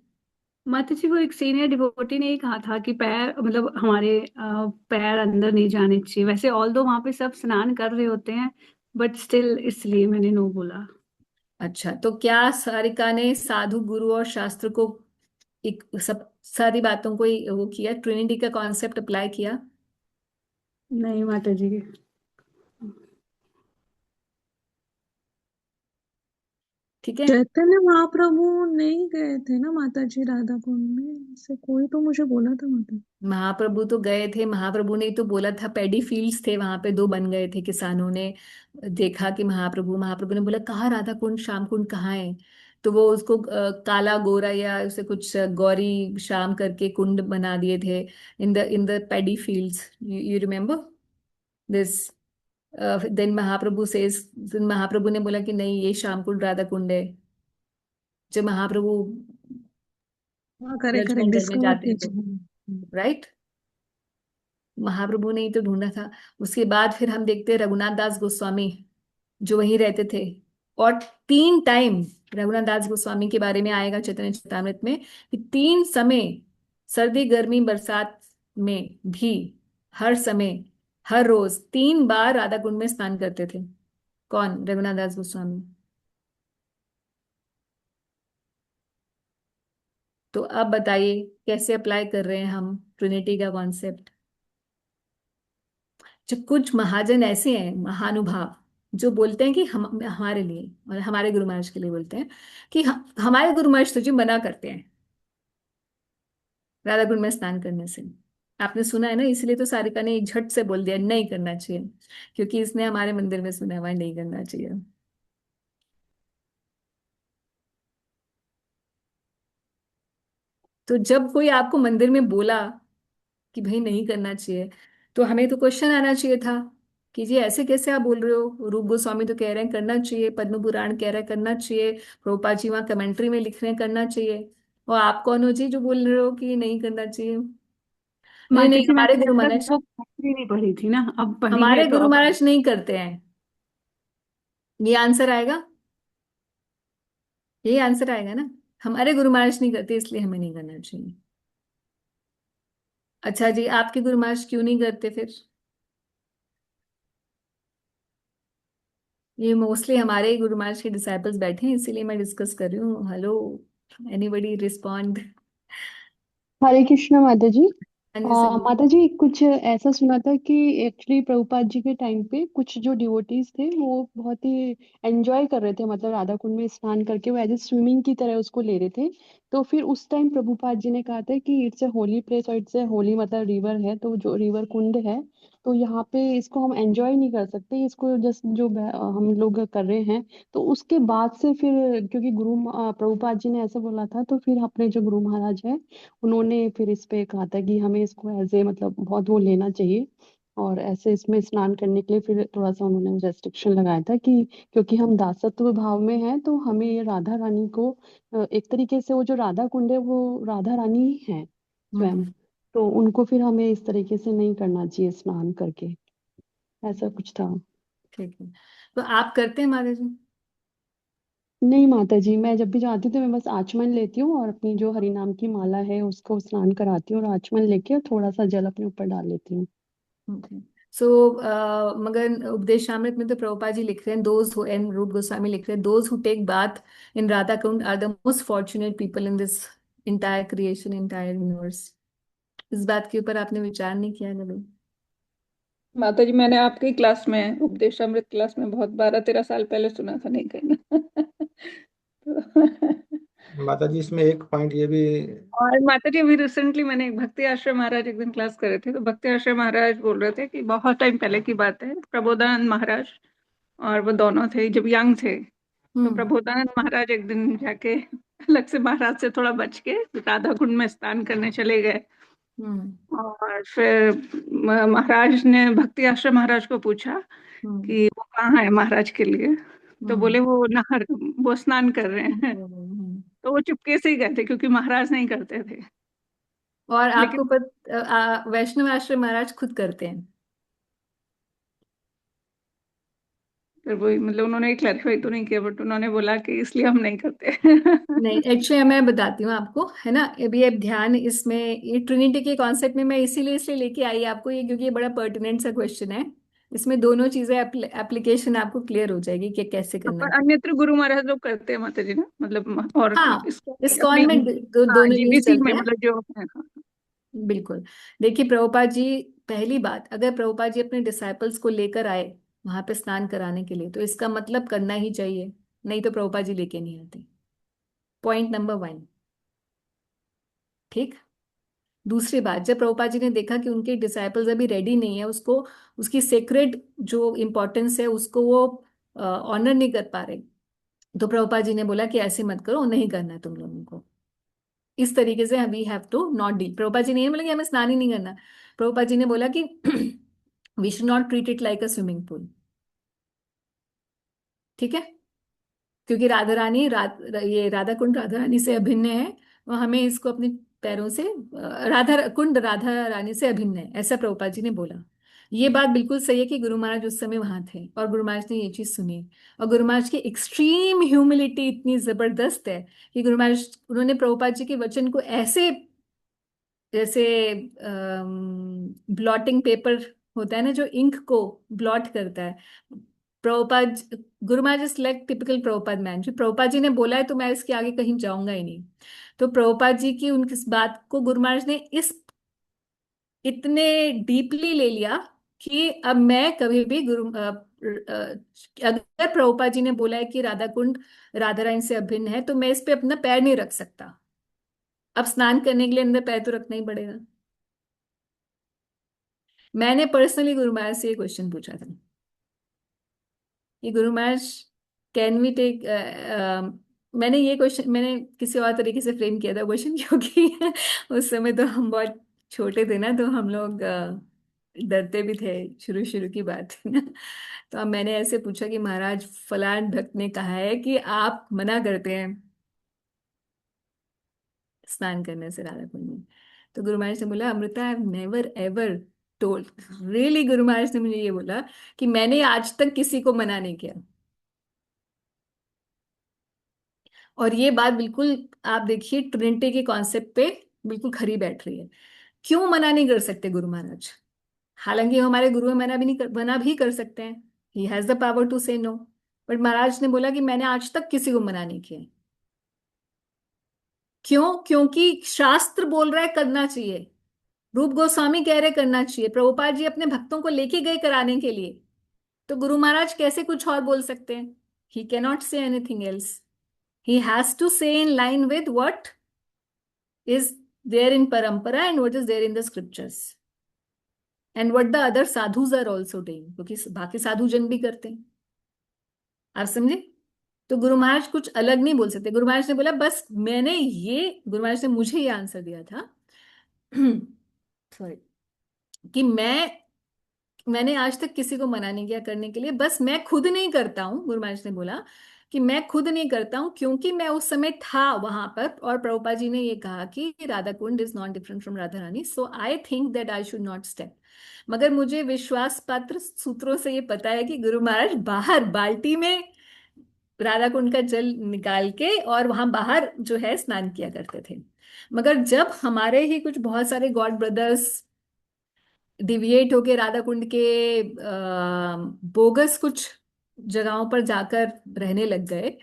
माता जी, वो एक सीनियर डिवोटी ने ही कहा था कि पैर, मतलब हमारे पैर अंदर नहीं जाने चाहिए। वैसे ऑल दो वहां पे सब स्नान कर रहे होते हैं, बट स्टिल इसलिए मैंने नो बोला। अच्छा, तो क्या सारिका ने साधु, गुरु और शास्त्र को एक सब सारी बातों को वो किया, ट्रिनिटी का कॉन्सेप्ट अप्लाई किया? नहीं माता जी। ठीक है। चैतन्य महाप्रभु नहीं गए थे ना माता जी राधा कुंड में, से कोई तो मुझे बोला था माता। महाप्रभु तो गए थे, महाप्रभु ने ही तो बोला था, पैडी फील्ड्स थे वहां पे, दो बन गए थे, किसानों ने देखा कि महाप्रभु ने बोला कहाँ राधा कुंड, श्याम कुंड कहाँ है? तो वो उसको काला गोरा या उसे कुछ गौरी श्याम करके कुंड बना दिए थे in the paddy fields. You remember this? Then Mahaprabhu ने बोला कि नहीं, ये श्याम कुंड राधा कुंड है। जब महाप्रभु हाँ, करेक्ट ब्रज करेक्ट, मंदिर में डिस्कवर जाते थे, कीजिए। राइट। महाप्रभु ने ही तो ढूंढा था। उसके बाद फिर हम देखते हैं रघुनाथ दास गोस्वामी जो वहीं रहते थे, और 3 टाइम रघुनाथ दास गोस्वामी के बारे में आएगा चैतन्य चरितामृत में कि 3 समय, सर्दी गर्मी बरसात में भी, हर समय, हर रोज 3 बार राधा कुंड में स्नान करते थे। कौन? रघुनाथ दास गोस्वामी। तो अब बताइए कैसे अप्लाई कर रहे हैं हम ट्रिनिटी का कॉन्सेप्ट। जो कुछ महाजन ऐसे हैं, महानुभाव, जो बोलते हैं कि हम हमारे लिए और हमारे गुरु महाराज के लिए बोलते हैं कि हमारे गुरु महाराज तो जी मना करते हैं राधा कुंड में स्नान करने से। आपने सुना है ना, इसलिए तो सारिका ने एक झट से बोल दिया नहीं करना चाहिए, क्योंकि इसने हमारे मंदिर में सुना हुआ है नहीं करना चाहिए। तो जब कोई आपको मंदिर में बोला कि भाई नहीं करना चाहिए, तो हमें तो क्वेश्चन आना चाहिए था कि जी ऐसे कैसे आप बोल रहे हो, रूप गोस्वामी तो कह रहे हैं करना चाहिए, पद्म पुराण कह रहा है करना चाहिए, प्रभुपाद जी वहां कमेंट्री में लिख रहे हैं करना चाहिए, और आप कौन हो जी जो बोल रहे हो कि नहीं करना चाहिए? नहीं माता नहीं, जी हमारे मैंने गुरु जब तक महाराज, वो कमेंट्री नहीं पढ़ी थी ना, अब पढ़ी है हमारे तो गुरु अब महाराज नहीं करते हैं। ये आंसर आएगा, यही आंसर आएगा ना। हमारे गुरु महाराज नहीं करते इसलिए हमें नहीं करना चाहिए। अच्छा जी, आपके गुरु महाराज क्यों नहीं करते फिर? ये मोस्टली हमारे ही गुरु महाराज के डिसाइपल्स बैठे हैं इसीलिए मैं डिस्कस कर रही हूँ। Hello, anybody respond? Hare Krishna माता जी। हाँ जी सर। माता जी कुछ ऐसा सुना था कि एक्चुअली प्रभुपाद जी के टाइम पे कुछ जो डिवोटीज थे वो बहुत ही एंजॉय कर रहे थे, मतलब राधा कुंड में स्नान करके वो एज ए स्विमिंग की तरह उसको ले रहे थे। तो फिर उस टाइम प्रभुपाद जी ने कहा था कि इट्स ए होली प्लेस और इट्स ए होली मतलब रिवर है, तो जो रिवर कुंड है तो यहाँ पे इसको हम एंजॉय नहीं कर सकते, इसको जस्ट जो हम लोग कर रहे हैं। तो उसके बाद से फिर क्योंकि प्रभुपाद जी ने ऐसा बोला था, तो फिर अपने जो गुरु महाराज है उन्होंने फिर इस पे कहा था कि हमें इसको एज ए मतलब बहुत वो लेना चाहिए, और ऐसे इसमें स्नान करने के लिए फिर थोड़ा सा उन्होंने रेस्ट्रिक्शन लगाया था कि क्योंकि हम दासत्व भाव में हैं तो हमें ये राधा रानी को एक तरीके से वो जो राधा कुंड है वो राधा रानी ही है स्वयं, हम्म। तो उनको फिर हमें इस तरीके से नहीं करना चाहिए स्नान करके, ऐसा कुछ था। ठीक है, तो आप करते हैं माता जी? नहीं माता जी, मैं जब भी जाती हूँ तो मैं बस आचमन लेती हूँ और अपनी जो हरि नाम की माला है उसको स्नान कराती हूँ और आचमन लेके और थोड़ा सा जल अपने ऊपर डाल लेती हूँ। ओके। सो मगर उपदेशामृत में तो प्रभुपाद जी लिख रहे हैं, दोज हु, एंड रूप गोस्वामी लिख रहे हैं, those who take bath in Radha Kund are the most fortunate people in this entire creation, entire universe. इस बात के ऊपर आपने विचार नहीं किया कभी? माता जी मैंने आपकी क्लास में, उपदेशामृत क्लास में, बहुत 12-13 साल पहले सुना था नहीं करना। तो माता जी इसमें एक पॉइंट ये भी। और माता जी अभी रिसेंटली मैंने एक भक्ति आश्रम महाराज एक दिन क्लास करे थे, तो भक्ति आश्रम महाराज बोल रहे थे कि बहुत टाइम पहले की बात है, प्रबोधानंद महाराज और वो दोनों थे जब यंग थे। तो हम्म। प्रबोधानंद महाराज एक दिन जाके अलग से महाराज से थोड़ा बच के राधा कुंड में स्नान करने चले गए। हम्म। और फिर महाराज ने भक्ति आश्रम महाराज को पूछा हम्म। कि वो कहाँ है महाराज के लिए। तो हम्म। बोले वो नहर, वो स्नान कर रहे हैं। हम्म। तो वो चुपके से ही गए थे क्योंकि महाराज नहीं करते थे। और आपको लेकिन वैष्णव आश्रम महाराज खुद करते हैं? फिर वही मतलब उन्होंने क्लैरिफाई तो नहीं किया, बट उन्होंने बोला कि इसलिए हम नहीं करते। नहीं, एक्चुअली मैं बताती हूँ आपको, है ना, अभी अब ध्यान इसमें, ये ट्रिनिटी के कॉन्सेप्ट में मैं इसीलिए इसलिए लेके आई आपको ये, क्योंकि ये बड़ा पर्टिनेंट सा क्वेश्चन है। इसमें दोनों चीजें एप्लीकेशन आपको क्लियर हो जाएगी कि कैसे करना पर है। अन्यत्र गुरु महाराज लोग करते हैं माता जी ना, मतलब और हाँ, इसको अपनी, इस्कॉन में हाँ दोनों यूज जीबीसी चलते में हैं। मतलब जो है, हाँ। बिल्कुल। देखिए प्रभुपाद जी, पहली बात, अगर प्रभुपाद जी अपने डिसाइपल्स को लेकर आए वहां पे स्नान कराने के लिए, तो इसका मतलब करना ही चाहिए, नहीं तो प्रभुपाद जी लेके नहीं आते। Point number 1। ठीक। दूसरी बात, जब प्रभुपाद जी ने देखा कि उनके डिसाइपल्स अभी रेडी नहीं है, उसको, उसकी सेक्रेड जो इम्पोर्टेंस है उसको वो ऑनर नहीं कर पा रहे, तो प्रभुपाद जी ने बोला कि ऐसे मत करो, नहीं करना है तुम लोगों को। इस तरीके से we have to not deal. Prabhupada ji ने नहीं बोला कि हमें स्नान ही नहीं करना। प्रभुपाद जी ने बोला कि we should not treat it like a swimming pool. ठीक है, क्योंकि राधा रानी ये राधा कुंड राधा रानी से अभिन्न है, और हमें इसको अपने पैरों से राधा कुंड राधा रानी से अभिन्न है, ऐसा प्रभुपाद जी ने बोला। ये बात बिल्कुल सही है कि गुरु महाराज उस समय वहां थे और गुरु महाराज ने ये चीज सुनी। और गुरु महाराज की एक्सट्रीम ह्यूमिलिटी इतनी जबरदस्त है कि गुरु महाराज, उन्होंने प्रभुपाद जी के वचन को ऐसे, जैसे ब्लॉटिंग पेपर होता है ना जो इंक को ब्लॉट करता है, Prabhupada, Guru Maharaj is like typical Prabhupada man, जो प्रभुपाद जी ने बोला है तो मैं इसके आगे कहीं जाऊंगा ही नहीं। तो प्रभुपाद जी की उनकी इस बात को गुरु महाराज ने इस इतने डीपली ले लिया कि अब मैं कभी भी अगर प्रभुपाद जी ने बोला है कि राधा कुंड राधा रानी से अभिन्न है तो मैं इस पे अपना पैर नहीं रख सकता। अब स्नान करने के लिए अंदर पैर तो रखना ही पड़ेगा। मैंने पर्सनली गुरु महाराज से ये क्वेश्चन पूछा था कि Guru Maharaj, can we take, मैंने ये क्वेश्चन मैंने किसी और तरीके से फ्रेम किया था क्वेश्चन, क्योंकि उस समय तो हम बहुत छोटे थे ना, तो हम लोग डरते भी थे, शुरू शुरू की बात है ना। तो अब मैंने ऐसे पूछा कि महाराज, फलान भक्त ने कहा है कि आप मना करते हैं स्नान करने से राधा कुंड में। तो गुरु महाराज ने बोला, Amrita, I have never ever told, really Guru Maharaj ने मुझे ये बोला कि मैंने आज तक किसी को मना नहीं किया। और ये बात बिल्कुल, आप देखिए, ट्रिनिटी के कॉन्सेप्ट पे बिल्कुल खरी बैठ रही है। क्यों मना नहीं कर सकते गुरु महाराज? हालांकि हमारे गुरु मना भी कर सकते हैं, he has the power to say no, but Maharaj ने बोला कि मैंने आज तक किसी को मना नहीं किया। क्यों? क्योंकि शास्त्र बोल रहा है करना चाहिए, रूप गोस्वामी कह रहे करना चाहिए, प्रभुपाद जी अपने भक्तों को लेके गए कराने के लिए, तो गुरु महाराज कैसे कुछ और बोल सकते हैं? ही cannot say anything else, he has to say in line with what is there in parampara and what is there in the scriptures and what the other sadhus are also doing, क्योंकि बाकी साधु जन भी करते हैं। आप समझे? तो गुरु महाराज कुछ अलग नहीं बोल सकते। गुरु महाराज ने बोला, बस मैंने ये, गुरु महाराज ने मुझे ये आंसर दिया था सॉरी, कि मैंने आज तक किसी को मना नहीं किया करने के लिए, बस मैं खुद नहीं करता हूं। गुरु महाराज ने बोला कि मैं खुद नहीं करता हूं क्योंकि मैं उस समय था वहां पर और प्रभुपाद जी ने ये कहा कि Radha Kund is not different from Radha Rani, so I think that I should not step. मगर मुझे विश्वास पात्र सूत्रों से ये पता है कि गुरु महाराज बाहर बाल्टी में राधा कुंड का जल निकाल के और वहां बाहर जो है स्नान किया करते थे। मगर जब हमारे ही कुछ बहुत सारे गॉड ब्रदर्स डिविएट होके राधा कुंड के बोगस कुछ जगहों पर जाकर रहने लग गए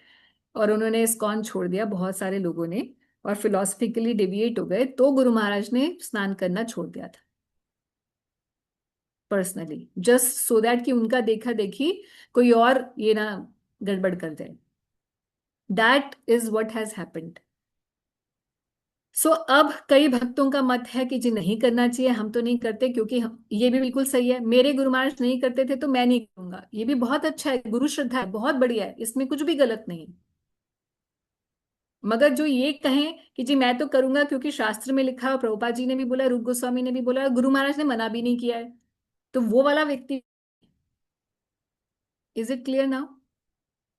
और उन्होंने इस्कॉन छोड़ दिया बहुत सारे लोगों ने, और फिलोसफिकली डिविएट हो गए, तो गुरु महाराज ने स्नान करना छोड़ दिया था पर्सनली, जस्ट सो दैट कि उनका देखा देखी कोई और ये ना गड़बड़ कर दे। That is what has happened. So अब कई भक्तों का मत है कि जी नहीं करना चाहिए, हम तो नहीं करते, क्योंकि ये भी बिल्कुल सही है, मेरे गुरु महाराज नहीं करते थे तो मैं नहीं करूंगा, ये भी बहुत अच्छा है, गुरु श्रद्धा है, बहुत बढ़िया है, इसमें कुछ भी गलत नहीं है। मगर जो ये कहें कि जी मैं तो करूंगा क्योंकि शास्त्र में लिखा है, प्रभुपाद जी ने भी बोला, रूप गोस्वामी ने भी बोला, गुरु महाराज ने मना भी नहीं किया है, तो वो वाला व्यक्ति, इज इट क्लियर नाउ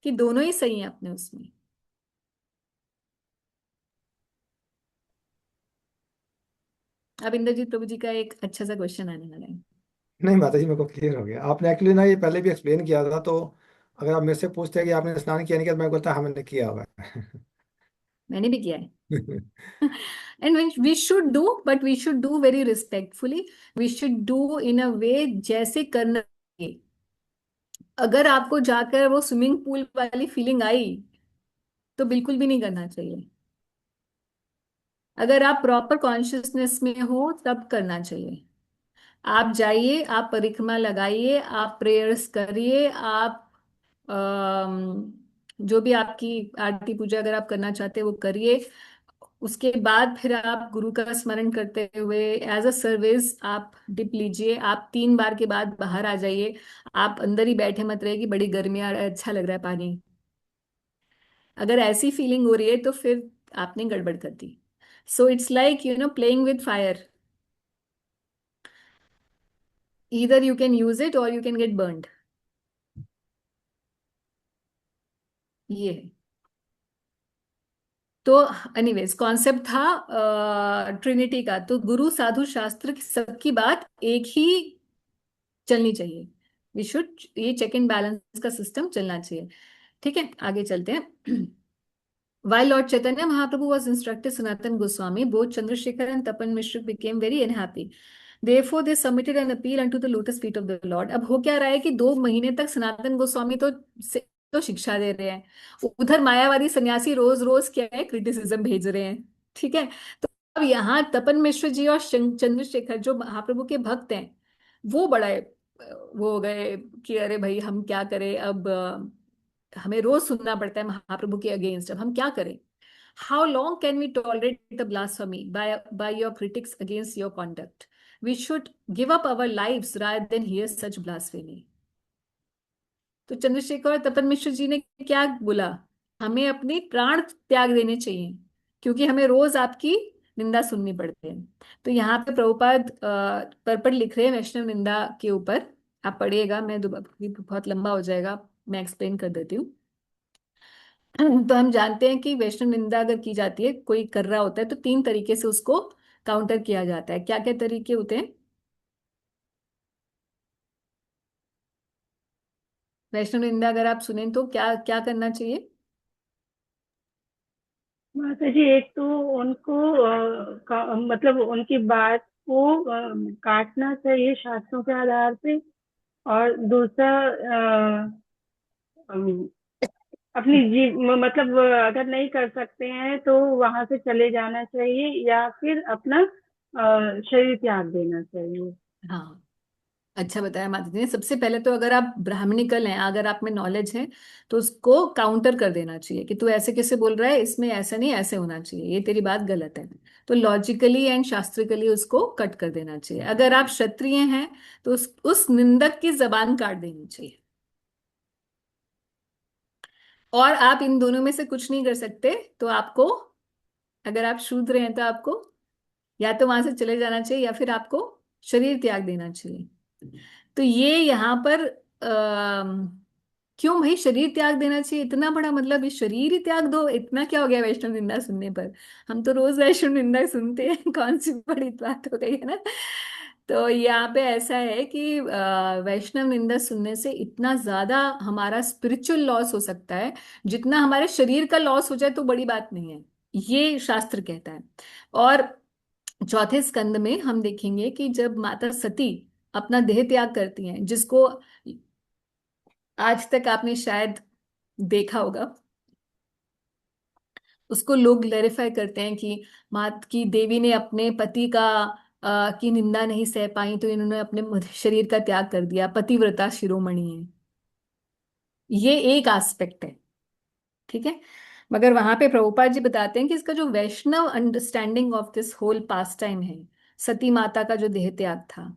कि दोनों ही सही है अपने उसमें? अब इंद्रजीत प्रभु जी का एक अच्छा सा क्वेश्चन आने लगा है। नहीं माता जी, मेरे को क्लियर हो गया। आपने एक्चुअली ना ये पहले भी एक्सप्लेन किया था, तो अगर आप मेरे से पूछते हैं कि आपने स्नान किया नहीं किया, तो मैं बोलता हाँ मैंने किया हुआ मैंने भी किया है। है। And we should do, but we should do very respectfully. We should do in a way जैसे करना चाहिए। अगर आपको जाकर वो स्विमिंग पूल वाली फीलिंग आई तो बिल्कुल भी नहीं करना चाहिए। अगर आप प्रॉपर कॉन्शियसनेस में हो तब करना चाहिए। आप जाइए, आप परिक्रमा लगाइए, आप प्रेयर्स करिए, आप जो भी आपकी आरती पूजा अगर आप करना चाहते हैं वो करिए। उसके बाद फिर आप गुरु का स्मरण करते हुए एज अ सर्विस आप डिप लीजिए। आप 3 बार के बाद बाहर आ जाइए। आप अंदर ही बैठे मत रहिए कि बड़ी गर्मी आ रहा है, अच्छा लग रहा है पानी। अगर ऐसी फीलिंग हो रही है तो फिर आपने गड़बड़ कर दी। So it's like playing with fire, either you can use it or you can get burned। ये है। तो एनीवेज कॉन्सेप्ट था ट्रिनिटी का। तो गुरु साधु शास्त्र की सबकी बात एक ही चलनी चाहिए। वी शुड, ये चेक एंड बैलेंस का सिस्टम चलना चाहिए। ठीक है, आगे चलते हैं। While Lord Chaitanya Mahaprabhu was instructed Sanatan Goswami, both Chandrasekhar and Tapan Mishra became very unhappy. Therefore, they submitted an appeal unto the lotus feet of the Lord. अब हो क्या रहा है कि 2 महीने तक सनातन गोस्वामी तो शिक्षा दे रहे हैं, उधर मायावादी सन्यासी रोज रोज क्या है, क्रिटिसिज्म भेज रहे हैं। ठीक है, तो अब यहाँ तपन मिश्र जी और चंद्रशेखर जो महाप्रभु के भक्त हैं, वो बड़ा वो हो गए कि अरे भाई हम क्या करें, अब हमें रोज सुनना पड़ता है महाप्रभु के अगेंस्ट, अब हम क्या करें। How long can we tolerate the blasphemy by your critics against your conduct. We should give up our lives rather than hear such blasphemy. तो चंद्रशेखर और तपन मिश्र जी ने क्या बोला, हमें अपने प्राण त्याग देने चाहिए, क्योंकि हमें रोज आपकी निंदा सुननी पड़ती है। तो यहाँ पे प्रभुपाद पर्पट लिख रहे हैं वैष्णव निंदा के ऊपर, आप पढ़िएगा, मैं बहुत लंबा हो जाएगा, मैं एक्सप्लेन कर देती हूँ। तो हम जानते हैं कि वैष्णव निंदा अगर की जाती है, कोई कर रहा होता है, तो 3 तरीके से उसको काउंटर किया जाता है। क्या क्या तरीके होते हैं वैष्णव निंदा अगर आप सुने तो क्या क्या करना चाहिए? माता जी, एक तो उनको मतलब उनकी बात को काटना चाहिए शास्त्रों के आधार पे, और दूसरा अम, अपनी मतलब अगर नहीं कर सकते हैं तो वहां से चले जाना चाहिए, या फिर अपना शरीर त्याग देना चाहिए। हाँ, अच्छा बताया माता जी ने। सबसे पहले तो अगर आप ब्राह्मणिकल हैं, अगर आप में नॉलेज है, तो उसको काउंटर कर देना चाहिए कि तू ऐसे कैसे बोल रहा है, इसमें ऐसा नहीं, ऐसे होना चाहिए, ये तेरी बात गलत है। तो लॉजिकली एंड शास्त्रिकली उसको कट कर देना चाहिए। अगर आप क्षत्रिय हैं तो उस निंदक की जबान काट देनी चाहिए। और आप इन दोनों में से कुछ नहीं कर सकते तो आपको, अगर आप शूद्र हैं तो आपको या तो वहां से चले जाना चाहिए, या फिर आपको शरीर त्याग देना चाहिए। तो ये यहाँ पर क्यों भाई शरीर त्याग देना चाहिए, इतना बड़ा मतलब ये शरीर ही त्याग दो, इतना क्या हो गया वैष्णव निंदा सुनने पर? हम तो रोज वैष्णव निंदा सुनते हैं, कौन सी बड़ी बात हो गई है ना। तो यहाँ पे ऐसा है कि वैष्णव निंदा सुनने से इतना ज्यादा हमारा स्पिरिचुअल लॉस हो सकता है, जितना हमारे शरीर का लॉस हो जाए तो बड़ी बात नहीं है, ये शास्त्र कहता है। और चौथे स्कंद में हम देखेंगे कि जब माता सती अपना देह त्याग करती हैं, जिसको आज तक आपने शायद देखा होगा, उसको लोग ग्लोरीफाई करते हैं कि मात की देवी ने अपने पति का की निंदा नहीं सह पाई, तो इन्होंने अपने शरीर का त्याग कर दिया, पतिव्रता शिरोमणि है। ये एक एस्पेक्ट है, ठीक है। मगर वहां पे प्रभुपाद जी बताते हैं कि इसका जो Vaishnava understanding of this whole pastime है, सती माता का जो देह त्याग था,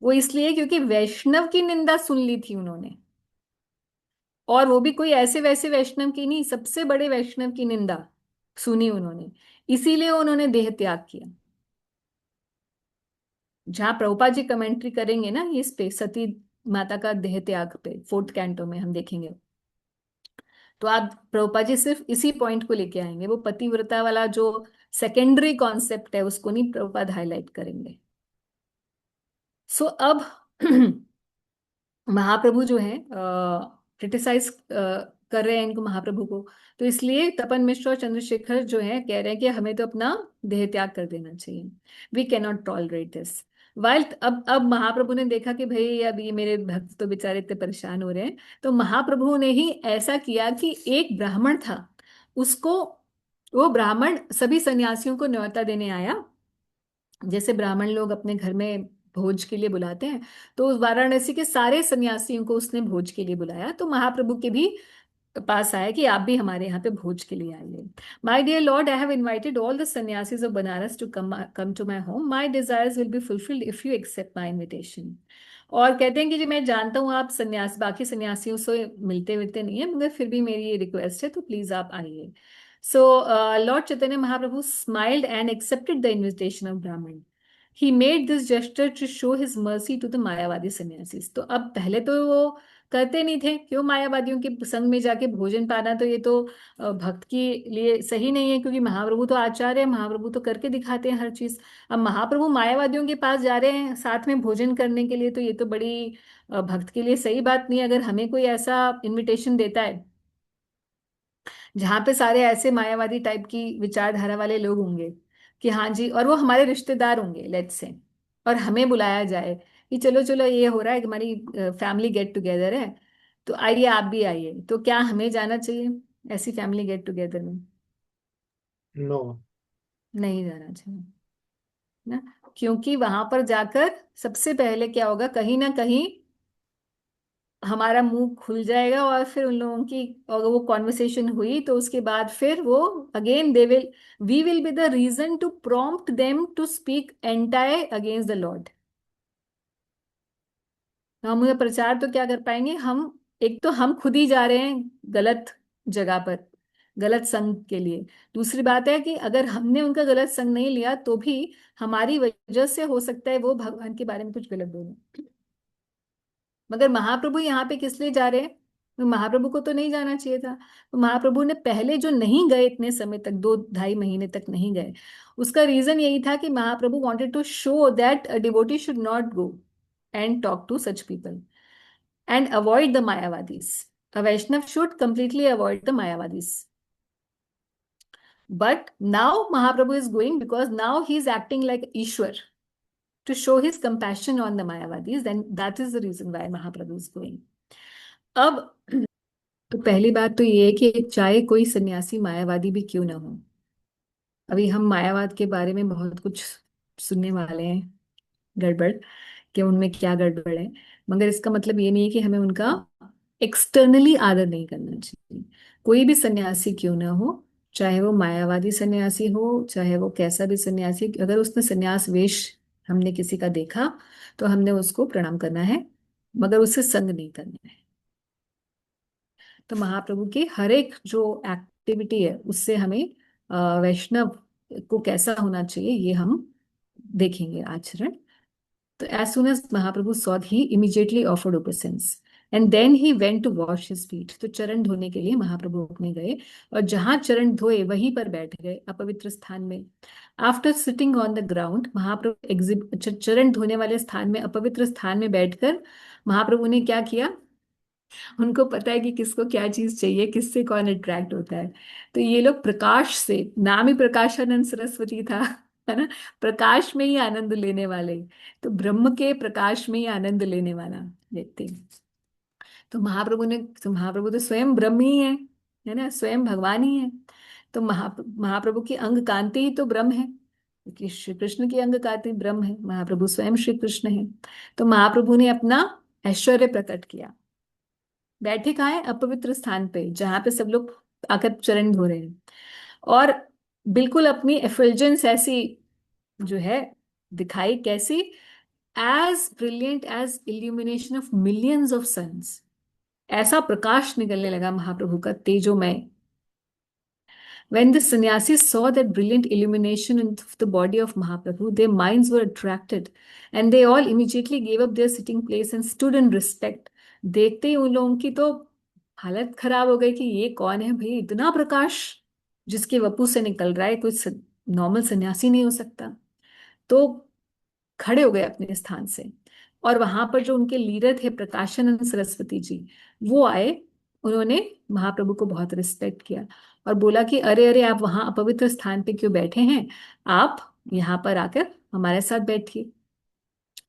वो इसलिए क्योंकि वैष्णव की निंदा सुन ली थी उन्होंने, और वो भी कोई ऐसे वैसे वैष्णव की नहीं, सबसे बड़े वैष्णव की निंदा सुनी उन्होंने, इसीलिए उन्होंने देह त्याग किया। जहां प्रभुपाद जी कमेंट्री करेंगे ना इस पे, सती माता का देह त्याग पे 4th कैंटो में हम देखेंगे, तो आप प्रभुपाद जी सिर्फ इसी पॉइंट को लेके आएंगे, वो पतिव्रता वाला जो सेकेंडरी कॉन्सेप्ट है उसको नहीं प्रभुपाद हाईलाइट करेंगे। सो अब महाप्रभु जो है क्रिटिसाइज कर रहे हैं इनको, महाप्रभु को, तो इसलिए तपन मिश्र और चंद्रशेखर जो है कह रहे हैं कि हमें तो अपना देह त्याग कर देना चाहिए, we can not tolerate this. While अब महाप्रभु ने देखा कि भाई अब ये मेरे भक्त तो बेचारे इतने परेशान हो रहे हैं, तो महाप्रभु ने ही ऐसा किया कि एक ब्राह्मण था, उसको, वो ब्राह्मण सभी सन्यासियों को न्योता देने आया, जैसे ब्राह्मण लोग अपने घर में भोज के लिए बुलाते हैं, तो उस वाराणसी के सारे सन्यासियों को उसने भोज के लिए बुलाया। तो महाप्रभु के भी पास आया कि आप भी हमारे यहाँ पे भोज के लिए आइए। My dear Lord, I have invited all the sannyasis of Banaras to come to my home, my desires will be fulfilled if you accept my invitation. और कहते हैं कि जी मैं जानता हूँ आप सन्यास बाकी सन्यासियों से मिलते मिलते नहीं है, मगर फिर भी मेरी ये रिक्वेस्ट है, तो प्लीज आप आइए। So Lord Chaitanya Mahaprabhu smiled and accepted the invitation of Brahmin. He made this gesture to show his mercy to the Mayavadi sannyasis. तो अब पहले तो वो करते नहीं थे, क्यों मायावादियों के संग में जाके भोजन पाना, तो ये तो भक्त के लिए सही नहीं है, क्योंकि महाप्रभु तो आचार्य है, महाप्रभु तो करके दिखाते हैं हर चीज। अब महाप्रभु मायावादियों के पास जा रहे हैं साथ में भोजन करने के लिए, तो ये तो बड़ी भक्त के लिए सही बात नहीं है। अगर हमें कोई ऐसा इनविटेशन देता है जहाँ पे सारे ऐसे मायावादी टाइप की विचारधारा वाले लोग होंगे कि हाँ जी, और वो हमारे रिश्तेदार होंगे लेट्स से, और हमें बुलाया जाए कि चलो चलो ये हो रहा है, हमारी फैमिली गेट टुगेदर है, तो आइए आप भी आइए, तो क्या हमें जाना चाहिए ऐसी फैमिली गेट टुगेदर में? नो। नहीं जाना चाहिए ना, क्योंकि वहां पर जाकर सबसे पहले क्या होगा, कहीं ना कहीं हमारा मुंह खुल जाएगा, और फिर उन लोगों की अगर वो कॉन्वर्सेशन हुई तो उसके बाद फिर वो again they will, we will be the reason to prompt them to speak entire against the Lord. हम उनका प्रचार तो क्या कर पाएंगे हम, एक तो हम खुद ही जा रहे हैं गलत जगह पर, गलत संग के लिए। दूसरी बात है कि अगर हमने उनका गलत संग नहीं लिया तो भी हमारी वजह से हो सकता है वो भगवान के बारे में कुछ गलत बोले। मगर महाप्रभु यहाँ पे किस लिए जा रहे हैं? तो महाप्रभु को तो नहीं जाना चाहिए था। तो महाप्रभु ने पहले जो नहीं गए इतने समय तक, 2 ढाई महीने तक नहीं गए, उसका रीजन यही था कि Mahaprabhu wanted to show that a devotee should not go and talk to such people and avoid the Mayavadis. A Vaishnava should completely avoid the Mayavadis. But now Mahaprabhu is going because now he is acting like Ishwar to show his compassion on the Mayavadis, and that is the reason why Mahaprabhu is going. अब तो पहली बात तो ये है कि चाहे कोई सन्यासी मायावादी भी क्यों ना हो, अभी हम मायावाद के बारे में बहुत कुछ सुनने वाले हैं, गड़बड़, कि उनमें क्या गड़बड़ है, मगर इसका मतलब ये नहीं है कि हमें उनका एक्सटर्नली आदर नहीं करना चाहिए। कोई भी सन्यासी क्यों ना हो, चाहे वो मायावादी सन्यासी हो, चाहे वो कैसा भी सन्यासी, अगर उसने सन्यास वेश हमने किसी का देखा तो हमने उसको प्रणाम करना है, मगर उससे संग नहीं करना है। तो महाप्रभु की हर एक जो एक्टिविटी है उससे हमें वैष्णव को कैसा होना चाहिए ये हम देखेंगे आचरण। तो as soon as Mahaprabhu saw, he immediately offered obeisance and then he went to wash his feet। तो चरण धोने के लिए महाप्रभु अपने गए, और जहां चरण धोए वहीं पर बैठ गए अपवित्र स्थान में। After sitting on the ground, Mahaprabhu चरण धोने वाले स्थान में, अपवित्र स्थान में बैठकर महाप्रभु ने क्या किया, उनको पता है कि किसको क्या चीज चाहिए, किससे कौन अट्रैक्ट होता है। तो ये लोग प्रकाश से, नाम ही प्रकाशानंद सरस्वती था, है ना, प्रकाश में ही आनंद लेने वाले, तो ब्रह्म के प्रकाश में ही आनंद लेने वाला व्यक्ति। तो महाप्रभु तो स्वयं ब्रह्म ही है ना, स्वयं भगवान ही है। तो महाप्रभु की अंग कांति ही तो ब्रह्म है, क्योंकि श्री कृष्ण की अंग कांति ब्रह्म है, महाप्रभु स्वयं श्री कृष्ण है। तो महाप्रभु ने अपना ऐश्वर्य प्रकट किया। बैठे कहाँ है? अपवित्र स्थान पे, जहां पे सब लोग आकर चरण धो रहे हैं, और बिल्कुल अपनी एफिल्जेंस ऐसी जो है दिखाई, कैसी? As brilliant as illumination of millions of suns. ऐसा प्रकाश निकलने लगा महाप्रभु का तेजोमय। When the sannyasis saw that brilliant illumination in the body of Mahaprabhu, their minds were attracted and they all immediately gave up their sitting place and stood in respect। देखते ही उन लोगों की तो हालत खराब हो गई कि ये कौन है भाई, इतना प्रकाश जिसके वपु से निकल रहा है, कोई नॉर्मल सन्यासी नहीं हो सकता। तो खड़े हो गए अपने स्थान से, और वहां पर जो उनके लीडर थे प्रकाशानंद सरस्वती जी, वो आए, उन्होंने महाप्रभु को बहुत रिस्पेक्ट किया और बोला कि अरे अरे, आप वहां अपवित्र स्थान पे क्यों बैठे हैं, आप यहाँ पर आकर हमारे साथ बैठिए।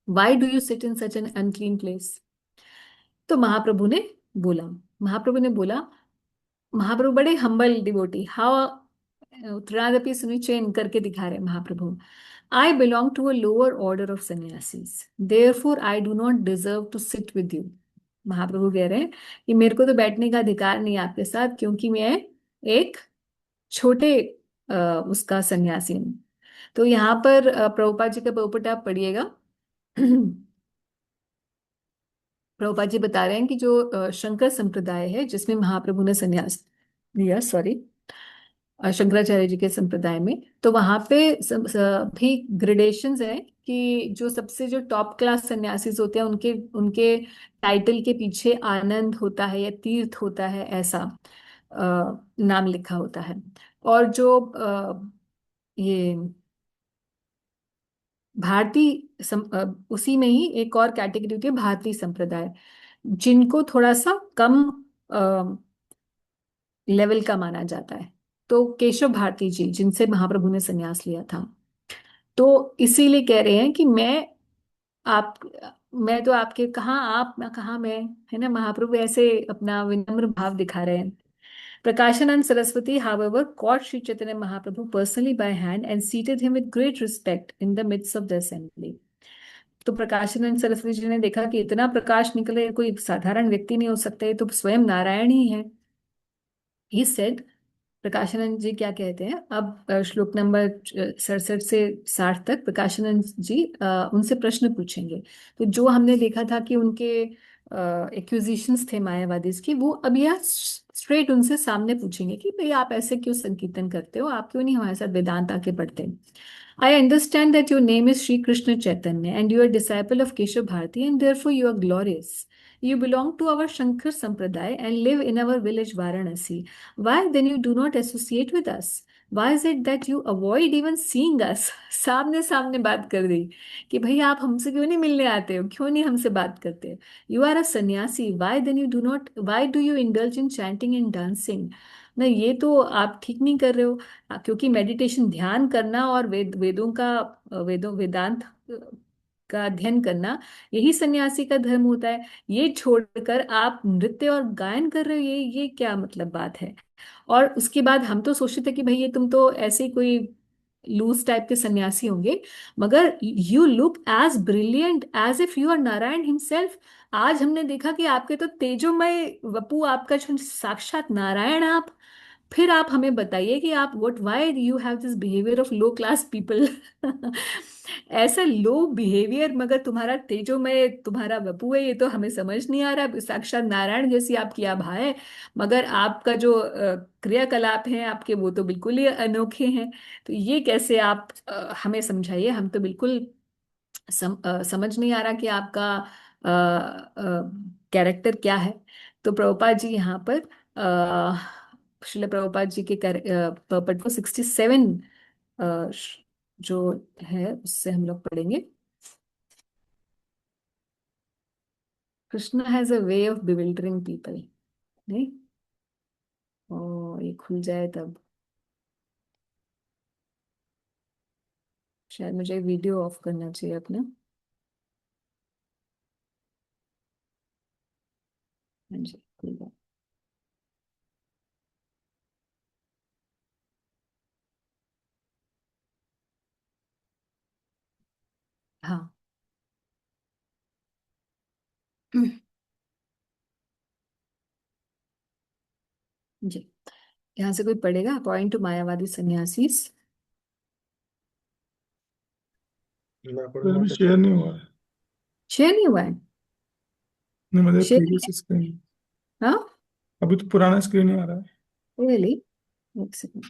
Why do you sit in such an unclean place? तो महाप्रभु ने बोला, महाप्रभु बड़े हम्बल डिवोटी, हाउ त्रिनादपि सुनिचेन करके दिखा रहे महाप्रभु। I belong to a lower order of sannyasis, therefore I do not deserve to sit with you। महाप्रभु कह रहे हैं कि मेरे को तो बैठने का अधिकार नहीं है आपके साथ, क्योंकि मैं एक छोटे उसका सन्यासी हूँ। तो यहाँ पर प्रभुपाद जी का पॉपुट आप पढ़िएगा। प्रभुपाद जी बता रहे हैं कि जो शंकर संप्रदाय है जिसमें महाप्रभु ने सन्यास लिया, सॉरी, शंकराचार्य जी के संप्रदाय में, तो वहां पे भी ग्रेडेशंस है कि जो सबसे जो टॉप क्लास सन्यासीज होते हैं उनके उनके टाइटल के पीछे आनंद होता है या तीर्थ होता है, ऐसा नाम लिखा होता है। और जो ये उसी में ही एक और कैटेगरी होती है भारतीय संप्रदाय, जिनको थोड़ा सा कम लेवल का माना जाता है। तो केशव भारती जी, जिनसे महाप्रभु ने संन्यास लिया था, तो इसीलिए कह रहे हैं कि आप मैं तो आपके, कहाँ आप ना कहाँ मैं, है ना। महाप्रभु ऐसे अपना विनम्र भाव दिखा रहे हैं। Prakashanand Saraswati, however, caught Sri Chaitanya Mahaprabhu personally by hand and seated him with great respect in the midst of the assembly. तो प्रकाशानंद सरस्वती जी ने देखा कि इतना प्रकाश निकले, कोई साधारण व्यक्ति नहीं हो सकता, ये तो स्वयं नारायण ही है। He said, प्रकाशानंद जी क्या कहते हैं अब, श्लोक नंबर 67 से 60 तक प्रकाशानंद जी उनसे प्रश्न पूछेंगे। तो जो हमने देखा था कि उनके एक्यूजिशंस थे मायावादी की, वो अब यह स्ट्रेट उनसे सामने पूछेंगे कि भाई आप ऐसे क्यों संकीर्तन करते हो, आप क्यों नहीं हमारे साथ वेदांत आके पढ़ते। I understand that your name is Sri Krishna Chaitanya and you are a disciple of Keshav Bharati and therefore you are glorious. You belong to our Shankar Sampradaya and live in our village Varanasi. Why then you do not associate with us? Why is it that you avoid even seeing us? सामने सामने बात कर दी कि भाई आप हमसे क्यों नहीं मिलने आते हो, क्यों नहीं हमसे बात करते। You are a sannyasi. Why then you do not? Why do you indulge in chanting and dancing? ना, ये तो आप ठीक नहीं कर रहे हो। क्योंकि मेडिटेशन, ध्यान करना और वेदों का वेदांत का अध्ययन करना, यही सन्यासी का धर्म होता है। ये छोड़कर आप नृत्य और गायन कर रहे हो, ये क्या मतलब बात है। और उसके बाद हम तो सोचते थे कि भाई ये तुम तो ऐसे ही कोई लूज टाइप के सन्यासी होंगे, मगर you look as brilliant as if you are Narayan himself. आज हमने देखा कि आपके तो तेजोमय वपु, आपका जो साक्षात नारायण आप। फिर आप हमें बताइए कि आप what why you have this behaviour of low class people. ऐसा लो बिहेवियर, मगर तुम्हारा तेजोमय, तुम्हारा वपु है, ये तो हमें समझ नहीं आ रहा। साक्षात नारायण जैसी आपकी आभा है, मगर आपका जो क्रियाकलाप हैं आपके, वो तो बिल्कुल ही अनोखे हैं। तो ये कैसे आप हमें समझाइए, हम तो बिल्कुल समझ नहीं आ रहा कि आपका कैरेक्टर क्या है। तो प्रभुपाद जी यहाँ पर श्रील प्रभुपाद जी के पर्पट को 67 जो है उससे हम लोग पढ़ेंगे। Krishna has a way of bewildering people. नहीं, ओ ये खुल जाए तब शायद मुझे वीडियो ऑफ करना चाहिए अपना। हाँ जी, खुल गया। हाँ जी, यहाँ से कोई पढ़ेगा? पॉइंट टू मायावादी सन्यासीस। मैं फिर पढ़ूंगा भी तो शेयर नहीं हुआ है। शेयर नहीं हुआ है? नहीं, मतलब शेयर प्रीवियस स्क्रीन। हाँ, अभी तो पुराना स्क्रीन ही आ रहा है। रियली? एक सेकंड,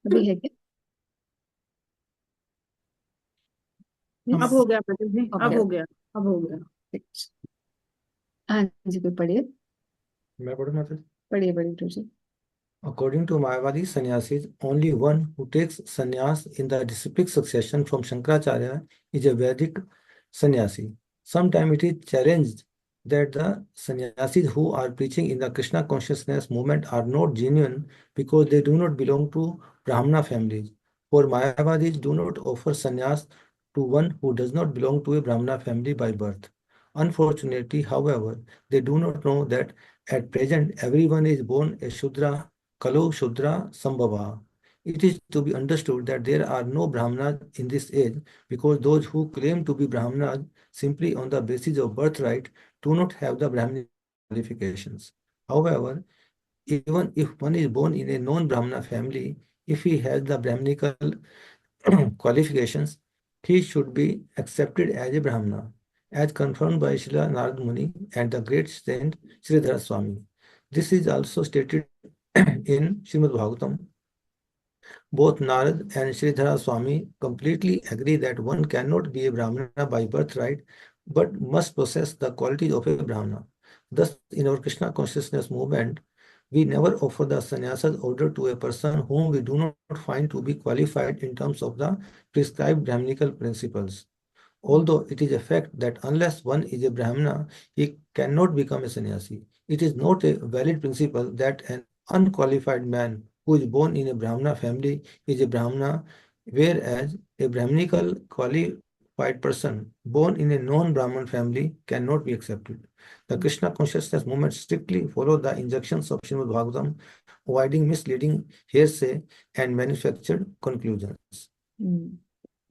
अभी है क्या? हम अब हो गया प्रदीप जी, अब ओके, हो गया, अब हो गया। हाँ जी, कोई पढ़िए, मैं पढ़ूंगा तो। पढ़िए पढ़िए तुझे। According to Mayavadi sannyasis, only one who takes sannyas in the disciplic succession from Shankaracharya is a Vedic sannyasi. Sometimes it is challenged that the sannyasis who are preaching in the Krishna consciousness movement are not genuine because they do not belong to Brahmana families. For Mayavadis do not offer sannyas to one who does not belong to a Brahmana family by birth. Unfortunately, however, they do not know that at present everyone is born a Shudra Kalu Shudra Sambhava. It is to be understood that there are no Brahmanas in this age because those who claim to be Brahmanas simply on the basis of birthright do not have the Brahminic qualifications. However, even if one is born in a non-Brahmana family, if he has the Brahminical qualifications, he should be accepted as a Brahmana, as confirmed by Srila Narad Muni and the great saint Sridhara Swami. This is also stated in Srimad Bhagavatam Both Narad and Sridhara Swami completely agree that one cannot be a Brahmana by birthright, but must possess the qualities of a Brahmana. Thus, in our Krishna consciousness movement, we never offer the sannyasas order to a person whom we do not find to be qualified in terms of the prescribed Brahminical principles. Although it is a fact that unless one is a Brahmana, he cannot become a sannyasi. It is not a valid principle that an unqualified man who is born in a Brahmana family is a Brahmana, whereas a Brahminical qualified person born in a non-Brahman family cannot be accepted. The Krishna consciousness movement strictly follow the injunctions of Srimad Bhagavatam, avoiding misleading hearsay and manufactured conclusions.